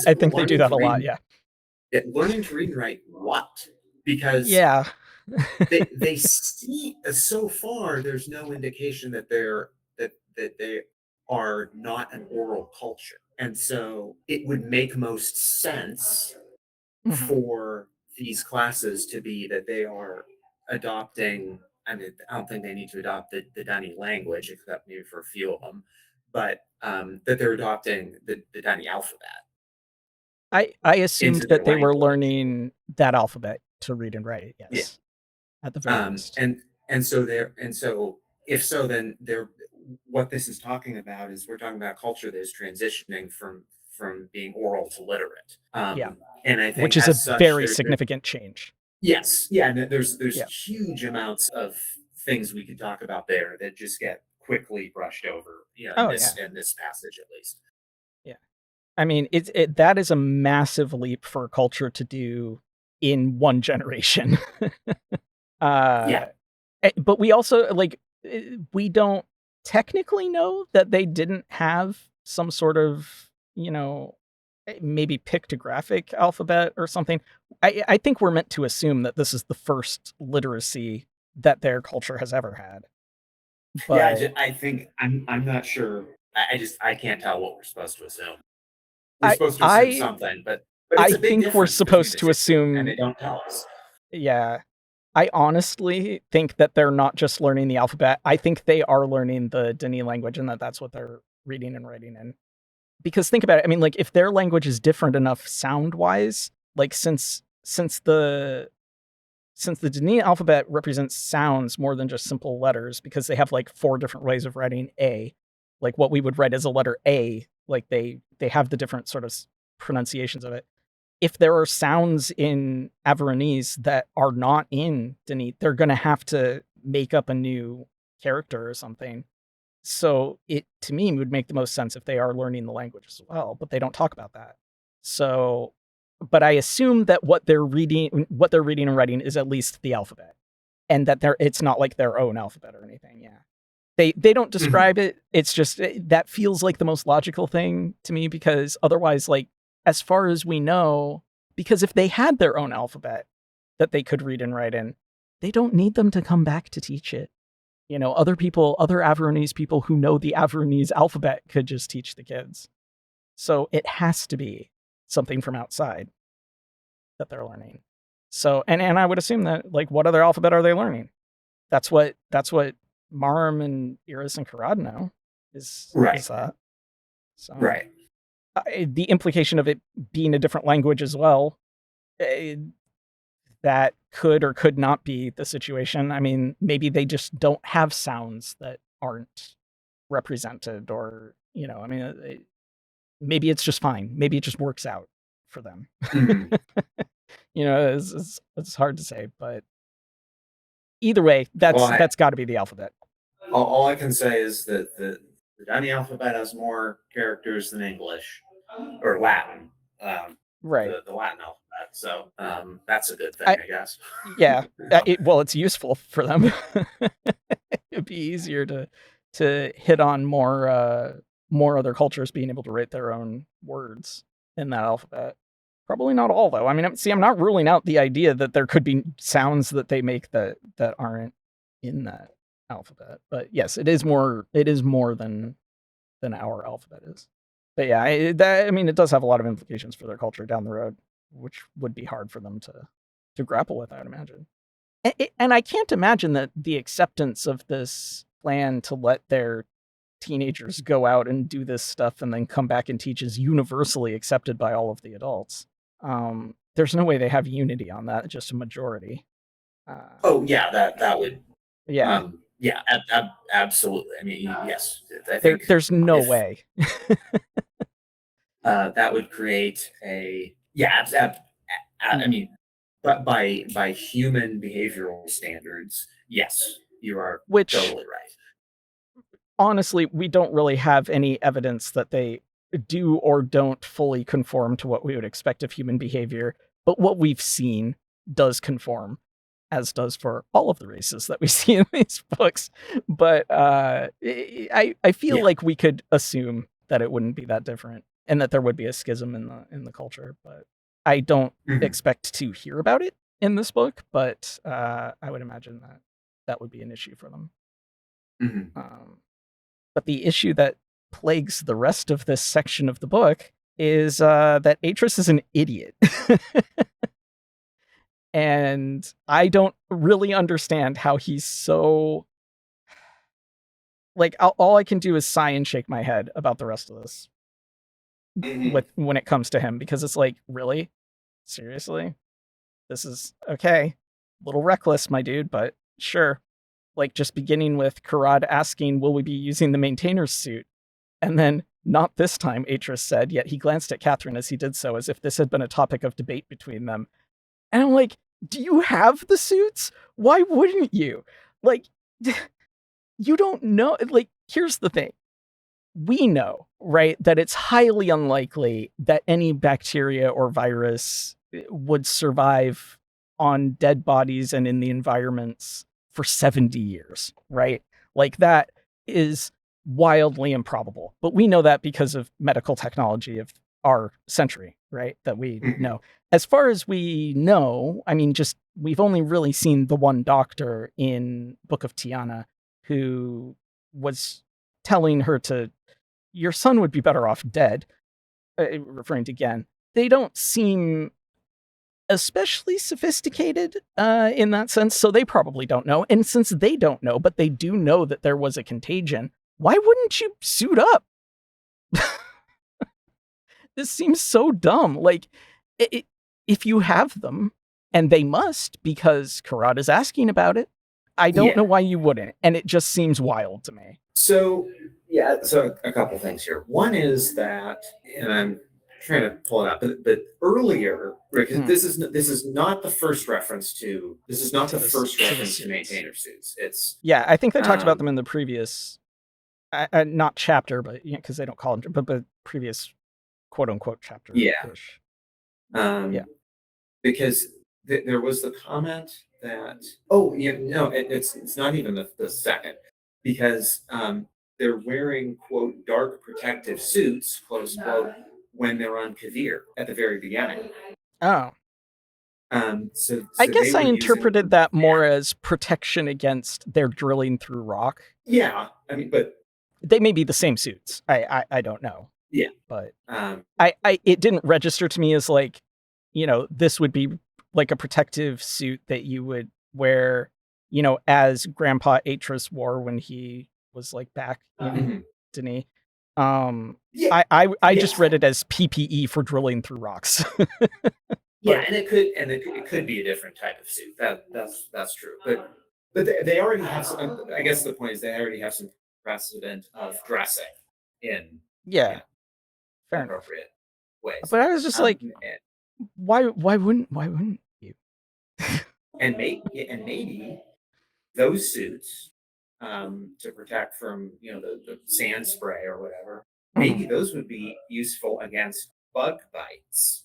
I think they do that a lot, learning to read and write what? Because they see, so far there's no indication that they are not an oral culture. And so it would make most sense for these classes to be that they are adopting. I mean, I don't think they need to adopt the Dunny language, except maybe for a few of them, but that they're adopting the Dunny alphabet. I assumed that they were learning that alphabet to read and write. Yes, at the very least. And so if so, then what this is talking about is we're talking about a culture that is transitioning from being oral to literate. And I think which is a very significant change. Yes, and there's huge amounts of things we could talk about there that just get quickly brushed over, in this passage at least. Yeah, I mean, that is a massive leap for a culture to do in one generation. But we also we don't technically know that they didn't have some sort of maybe pictographic alphabet or something. I think we're meant to assume that this is the first literacy that their culture has ever had. But I think I'm not sure. I can't tell what we're supposed to assume. We're supposed to assume something, but I think we're supposed to assume, and they don't tell us. Yeah. I honestly think that they're not just learning the alphabet. I think they are learning the Dini language, and that's what they're reading and writing in. Because think about it. I mean, if their language is different enough sound-wise, since the Dini alphabet represents sounds more than just simple letters, because they have 4 different ways of writing A, what we would write as a letter A, they have the different sort of pronunciations of it. If there are sounds in Averonese that are not in Dini, they're going to have to make up a new character or something. So it, to me, would make the most sense if they are learning the language as well, but they don't talk about that. So, but I assume that what they're reading and writing is at least the alphabet, and that it's not like their own alphabet or anything. Yeah, they don't describe it. It's just that feels like the most logical thing to me, because otherwise, as far as we know, because if they had their own alphabet that they could read and write in, they don't need them to come back to teach it. Other Averonese people who know the Averonese alphabet could just teach the kids. So it has to be something from outside that they're learning. So, and I would assume that, what other alphabet are they learning? That's what Marm and Iris and Karad know is that. So, right. The implication of it being a different language as well, that could or could not be the situation. I mean, maybe they just don't have sounds that aren't represented, or, I mean, maybe it's just fine. Maybe it just works out for them. Mhm. It's hard to say, but either way, Well, that's got to be the alphabet. all I can say is that the Dani alphabet has more characters than English or Latin. Right. The Latin alphabet. So that's a good thing, I guess. Yeah. It's useful for them. It'd be easier to hit on more other cultures being able to write their own words in that alphabet. Probably not all, though. I mean, I'm not ruling out the idea that there could be sounds that they make that aren't in that alphabet. But yes, it is more than our alphabet is. But yeah, it does have a lot of implications for their culture down the road, which would be hard for them to grapple with, I would imagine. And I can't imagine that the acceptance of this plan to let their teenagers go out and do this stuff and then come back and teach is universally accepted by all of the adults. There's no way they have unity on that, just a majority. That would. Yeah. Absolutely. I mean, yes. I think there's no way. That would create a I mean, but by human behavioral standards, yes, you are totally right. Honestly, we don't really have any evidence that they do or don't fully conform to what we would expect of human behavior, but what we've seen does conform, as does for all of the races that we see in these books. But I feel like we could assume that it wouldn't be that different, and that there would be a schism in the culture. But I don't expect to hear about it in this book. But I would imagine that would be an issue for them. But the issue that plagues the rest of this section of the book is that Atris is an idiot. And I don't really understand how he's so... Like, all I can do is sigh and shake my head about the rest of this when it comes to him, because it's like, really? Seriously? This is okay. A little reckless, my dude, but sure. Like, just beginning with Karad asking, will we be using the maintainer's suit? And then, not this time, Atris said, yet he glanced at Catherine as he did so, as if this had been a topic of debate between them. And I'm like, do you have the suits? Why wouldn't you? Like, you don't know. Like, here's the thing. We know, right, that it's highly unlikely that any bacteria or virus would survive on dead bodies and in the environments for 70 years, right? Like, that is wildly improbable. But we know that because of medical technology of our century, right? That we know. As far as we know, I mean, just we've only really seen the one doctor in Book of Tiana who was telling her your son would be better off dead, referring to Gen. They don't seem especially sophisticated in that sense, so they probably don't know. And since they don't know, but they do know that there was a contagion, why wouldn't you suit up? This seems so dumb. Like, if you have them, and they must, because Karad is asking about it, I don't know why you wouldn't. And it just seems wild to me. So a couple things here. One is that, and I'm trying to pull it up, but earlier, Rick, this is not the first reference to maintainer suits. It's I think they talked about them in the previous, not chapter, but because they don't call them, but previous quote unquote chapter. Because there was the comment that it's not even the second, because they're wearing quote dark protective suits close quote when they're on Kavir at the very beginning. Oh. So I guess I interpreted that more as protection against their drilling through rock. Yeah, I mean, but they may be the same suits. I don't know. Yeah, but it didn't register to me as like, this would be like a protective suit that you would wear, as Grandpa Atris wore when he was like back in Denis. I just read it as PPE for drilling through rocks. Yeah, and it could be a different type of suit. That's true. But they already have some, I guess the point is they already have some precedent of dressing in Yeah, fair enough. appropriate ways. But I was just like, why wouldn't you? and maybe those suits to protect from the sand spray or whatever, maybe those would be useful against bug bites.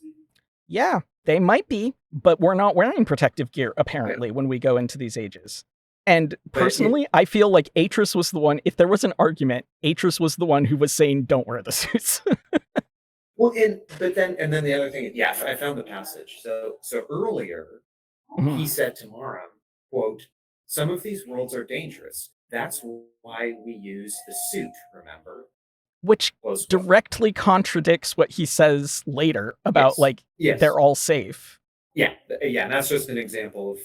Yeah, they might be, but we're not wearing protective gear apparently when we go into these ages. And personally, I feel like Atris was the one, if there was an argument, Atris was the one who was saying don't wear the suits. Well, then the other thing, yeah, I found the passage. So earlier, he said to Maram, quote, "Some of these worlds are dangerous. That's why we use the suit, remember?" Which directly contradicts what he says later about they're all safe. Yeah, and that's just an example of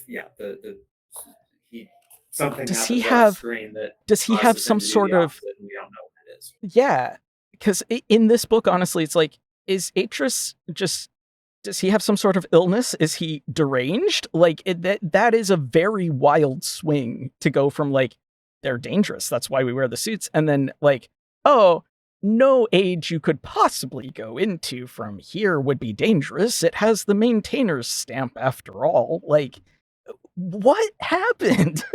something does happens he on have screen that does he have some sort of we don't know what it is. Yeah, because in this book, honestly, it's like, is Atris does he have some sort of illness? Is he deranged? Like that is a very wild swing to go from like they're dangerous, that's why we wear the suits, and then like, oh, no age you could possibly go into from here would be dangerous. It has the maintainer's stamp after all. Like, what happened?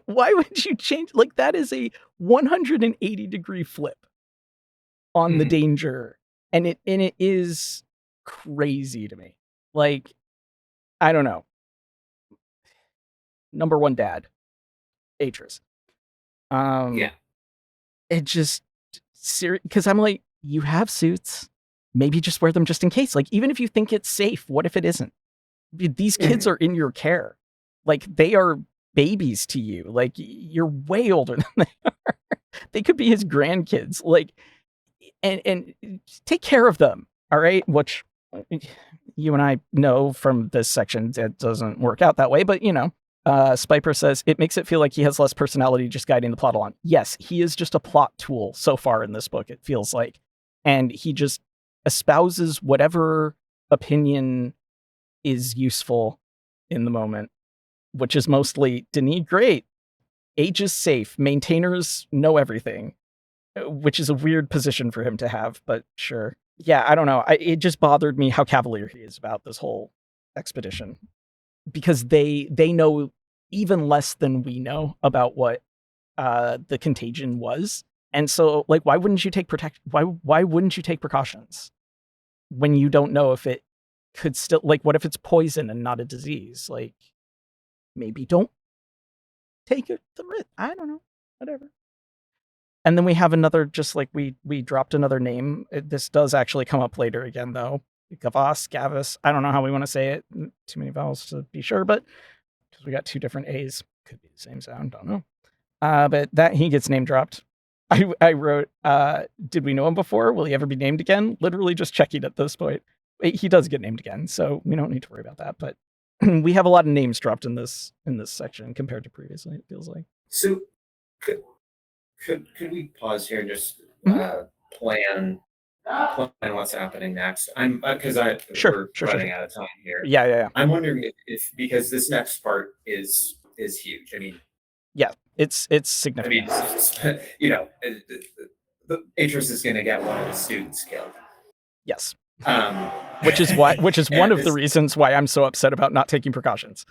Why would you change? Like, that is a 180-degree flip on the danger. And it is crazy to me. Like, I don't know. Number one dad, Atris. It just because I'm like, you have suits, maybe just wear them just in case. Like, even if you think it's safe, what if it isn't? These kids are in your care. Like, they are babies to you. Like, you're way older than they are. They could be his grandkids. Like, and take care of them. All right, which you and I know from this section it doesn't work out that way, but Spiper says it makes it feel like he has less personality just guiding the plot along. Yes, he is just a plot tool so far in this book, it feels like. And he just espouses whatever opinion is useful in the moment, which is mostly, Denis, great. Age is safe. Maintainers know everything, which is a weird position for him to have, but sure. Yeah, I don't know. It just bothered me how cavalier he is about this whole expedition. Because they know even less than we know about what the contagion was, and so like, why wouldn't you take why wouldn't you take precautions when you don't know if it could still, like, what if it's poison and not a disease? Like, maybe don't take the risk. I don't know, whatever. And then we have another, just like we dropped another name. This does actually come up later again though. Gavis. I don't know how we want to say it. Too many vowels to be sure, but because we got two different A's, could be the same sound. Don't know. But that he gets name dropped. I wrote, did we know him before? Will he ever be named again? Literally just checking at this point. He does get named again, so we don't need to worry about that. But we have a lot of names dropped in this section compared to previously, it feels like. So could we pause here and just plan what's happening next? I'm because we're running out of time here. Yeah. I'm wondering if because this next part is huge. I mean, yeah, it's significant. I mean, the Atris is going to get one of the students killed. Yes. Which is one of the reasons why I'm so upset about not taking precautions.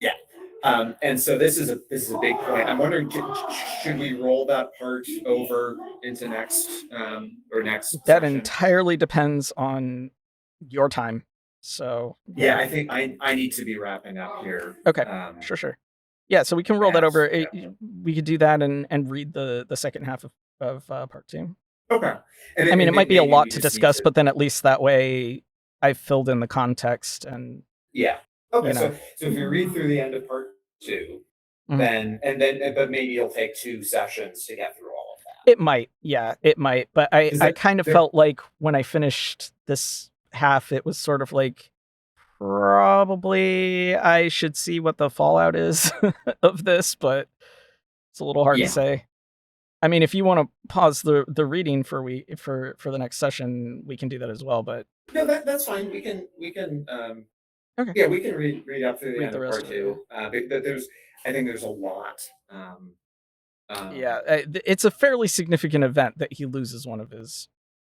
Yeah. And so this is a big point. I'm wondering, should we roll that part over into next next? That session? Entirely depends on your time. So yeah, I think I need to be wrapping up here. Okay, sure. Yeah, so we can roll that over. We could do that and read the second half of part 2. Okay. I mean, it might be a lot to discuss, but then at least that way I filled in the context and yeah. Okay, so if you read through the end of part 2, then but maybe it'll take 2 sessions to get through all of that. It might, yeah, it might. But I kind of felt like when I finished this half, it was sort of like, probably I should see what the fallout is of this, but it's a little hard to say. I mean, if you want to pause the reading for the next session, we can do that as well. But No, that's fine. We can okay, yeah, we can read up through the read end the of rest part of it. two. I think there's a lot. Yeah, it's a fairly significant event that he loses one of his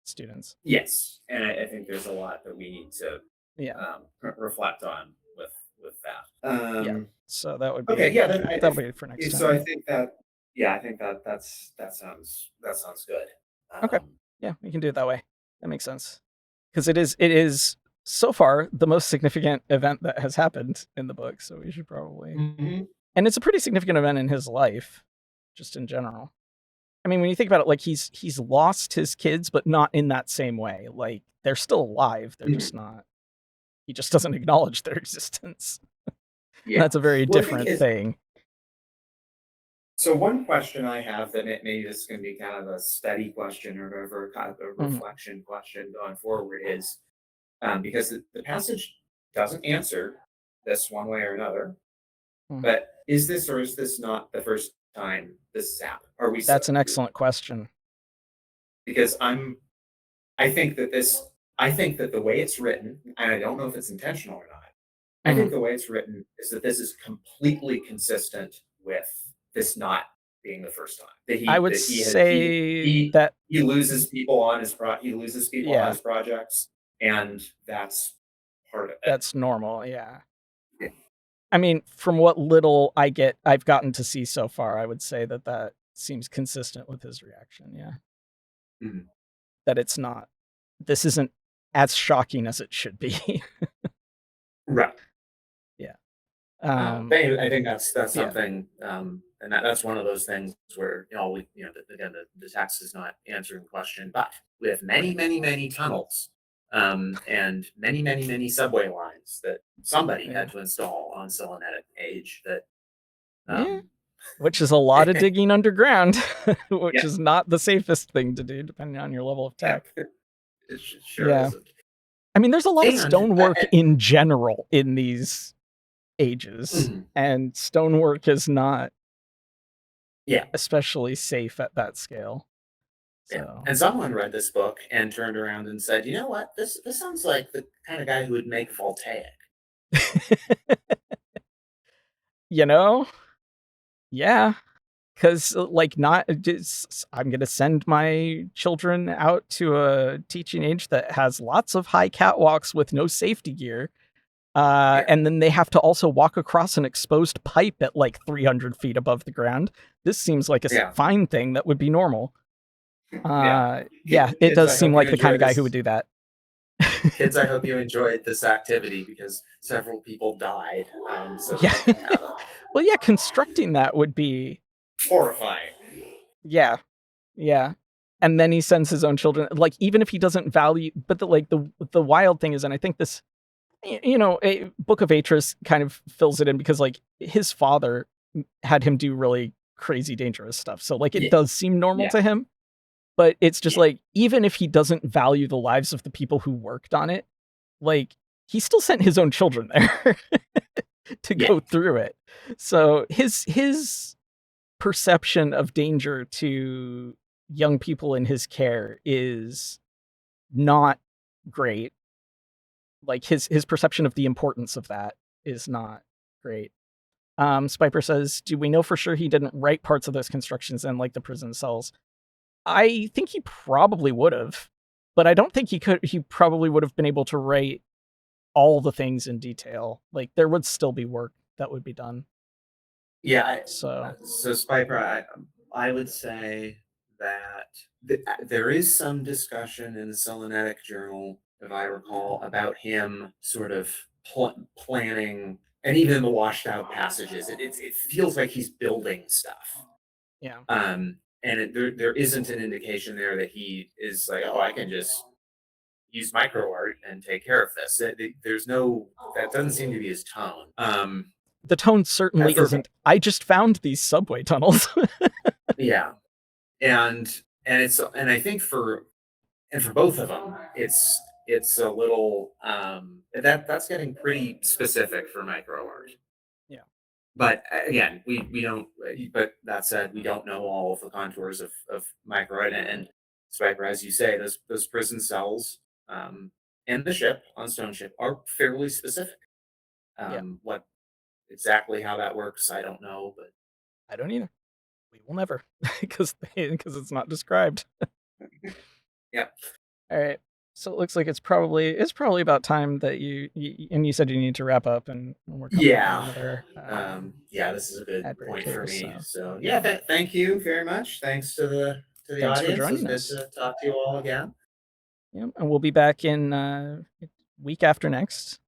students. Yes, and I think there's a lot that we need to Yeah, reflect on with that. yeah. So that would be Okay, yeah, that'll be for next time. so I think that that sounds good. Okay. Yeah, we can do it that way. That makes sense. Because it is so far the most significant event that has happened in the book. So we should probably, Mhm. and it's a pretty significant event in his life, just in general. I mean, when you think about it, like he's lost his kids, but not in that same way. Like they're still alive. They're just not. He just doesn't acknowledge their existence. Yeah, That's a very Well, I think different thing. So one question I have that maybe this is going to be kind of a study question or whatever, kind of a reflection question going forward is because the passage doesn't answer this one way or another, but is this or is this not the first time this has happened? Are we? That's an excellent question. Because I think that I think that the way it's written, and I don't know if it's intentional or not. I think the way it's written is that this is completely consistent with this not being the first time that I would say that he loses people on his on his projects, and that's part of it. That's normal, yeah. Yeah. I mean, from what little I've gotten to see so far, I would say that seems consistent with his reaction, yeah. Mhm. That this isn't as shocking as it should be. Right. Yeah. I think that's something, and that's one of those things where again the text is not answering the question, but we have many tunnels, and many subway lines that somebody had to install on Selenetic Age. That which is a lot of digging underground, which Yeah. is not the safest thing to do, depending on your level of tech. It sure isn't. I mean, there's a lot of stonework in general in these ages, and stonework is not especially safe at that scale. So. And someone read this book and turned around and said, "You know what? This sounds like the kind of guy who would make voltaic." Yeah, because I'm gonna send my children out to a teaching age that has lots of high catwalks with no safety gear. And then they have to also walk across an exposed pipe at like 300 feet above the ground. This seems like a fine thing that would be normal. It does seem like the kind of guy who would do that. Kids, I hope you enjoyed this activity because several people died. Well, yeah, constructing that would be horrifying. Yeah. And then he sends his own children. Like, even if he doesn't value, but the wild thing is, and I think this, a Book of Atris kind of fills it in because like his father had him do really crazy, dangerous stuff. So like it does seem normal to him. But it's just like, even if he doesn't value the lives of the people who worked on it, like, he still sent his own children there to go through it. So his perception of danger to young people in his care is not great. Like, his perception of the importance of that is not great. Spiper says, do we know for sure he didn't write parts of those constructions in, like, the prison cells? I think he probably would have, but I don't think he probably would have been able to write all the things in detail. Like, there would still be work that would be done. Yeah. So Spiper, I would say that there is some discussion in the Selenetic Journal, if I recall, about him sort of planning, and even in the washed out passages, it feels like he's building stuff. Yeah. And there isn't an indication there that he is like, oh, I can just use micro art and take care of this. There's no, that doesn't seem to be his tone. The tone certainly isn't, I just found these subway tunnels. Yeah. And I think for both of them, it's a little, that's getting pretty specific for micro art. Yeah. But again, we don't. But that said, we don't know all of the contours of micro, and Spiker, as you say, those prison cells in the ship on Stone Ship are fairly specific. Yeah. What exactly how that works, I don't know, but I don't either. We will never, because it's not described. yeah. All right. So it looks like it's probably about time that you and you said you need to wrap up and work on Yeah. another. Yeah, this is a good ad point break for here, me. So yeah. yeah, thank you very much. Thanks to the Thanks for audience. joining It us. was good to talk to you all again. Yeah, and we'll be back in week after next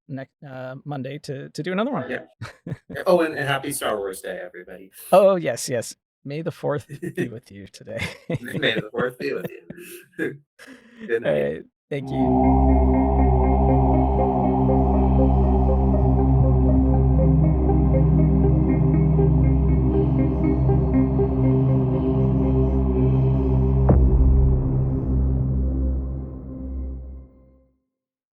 Monday to do another one. Yeah. Oh, and happy Star Wars Day, everybody. Oh yes, yes. May the 4th be with you today. May the 4th be with you. Good night. All right. Thank you.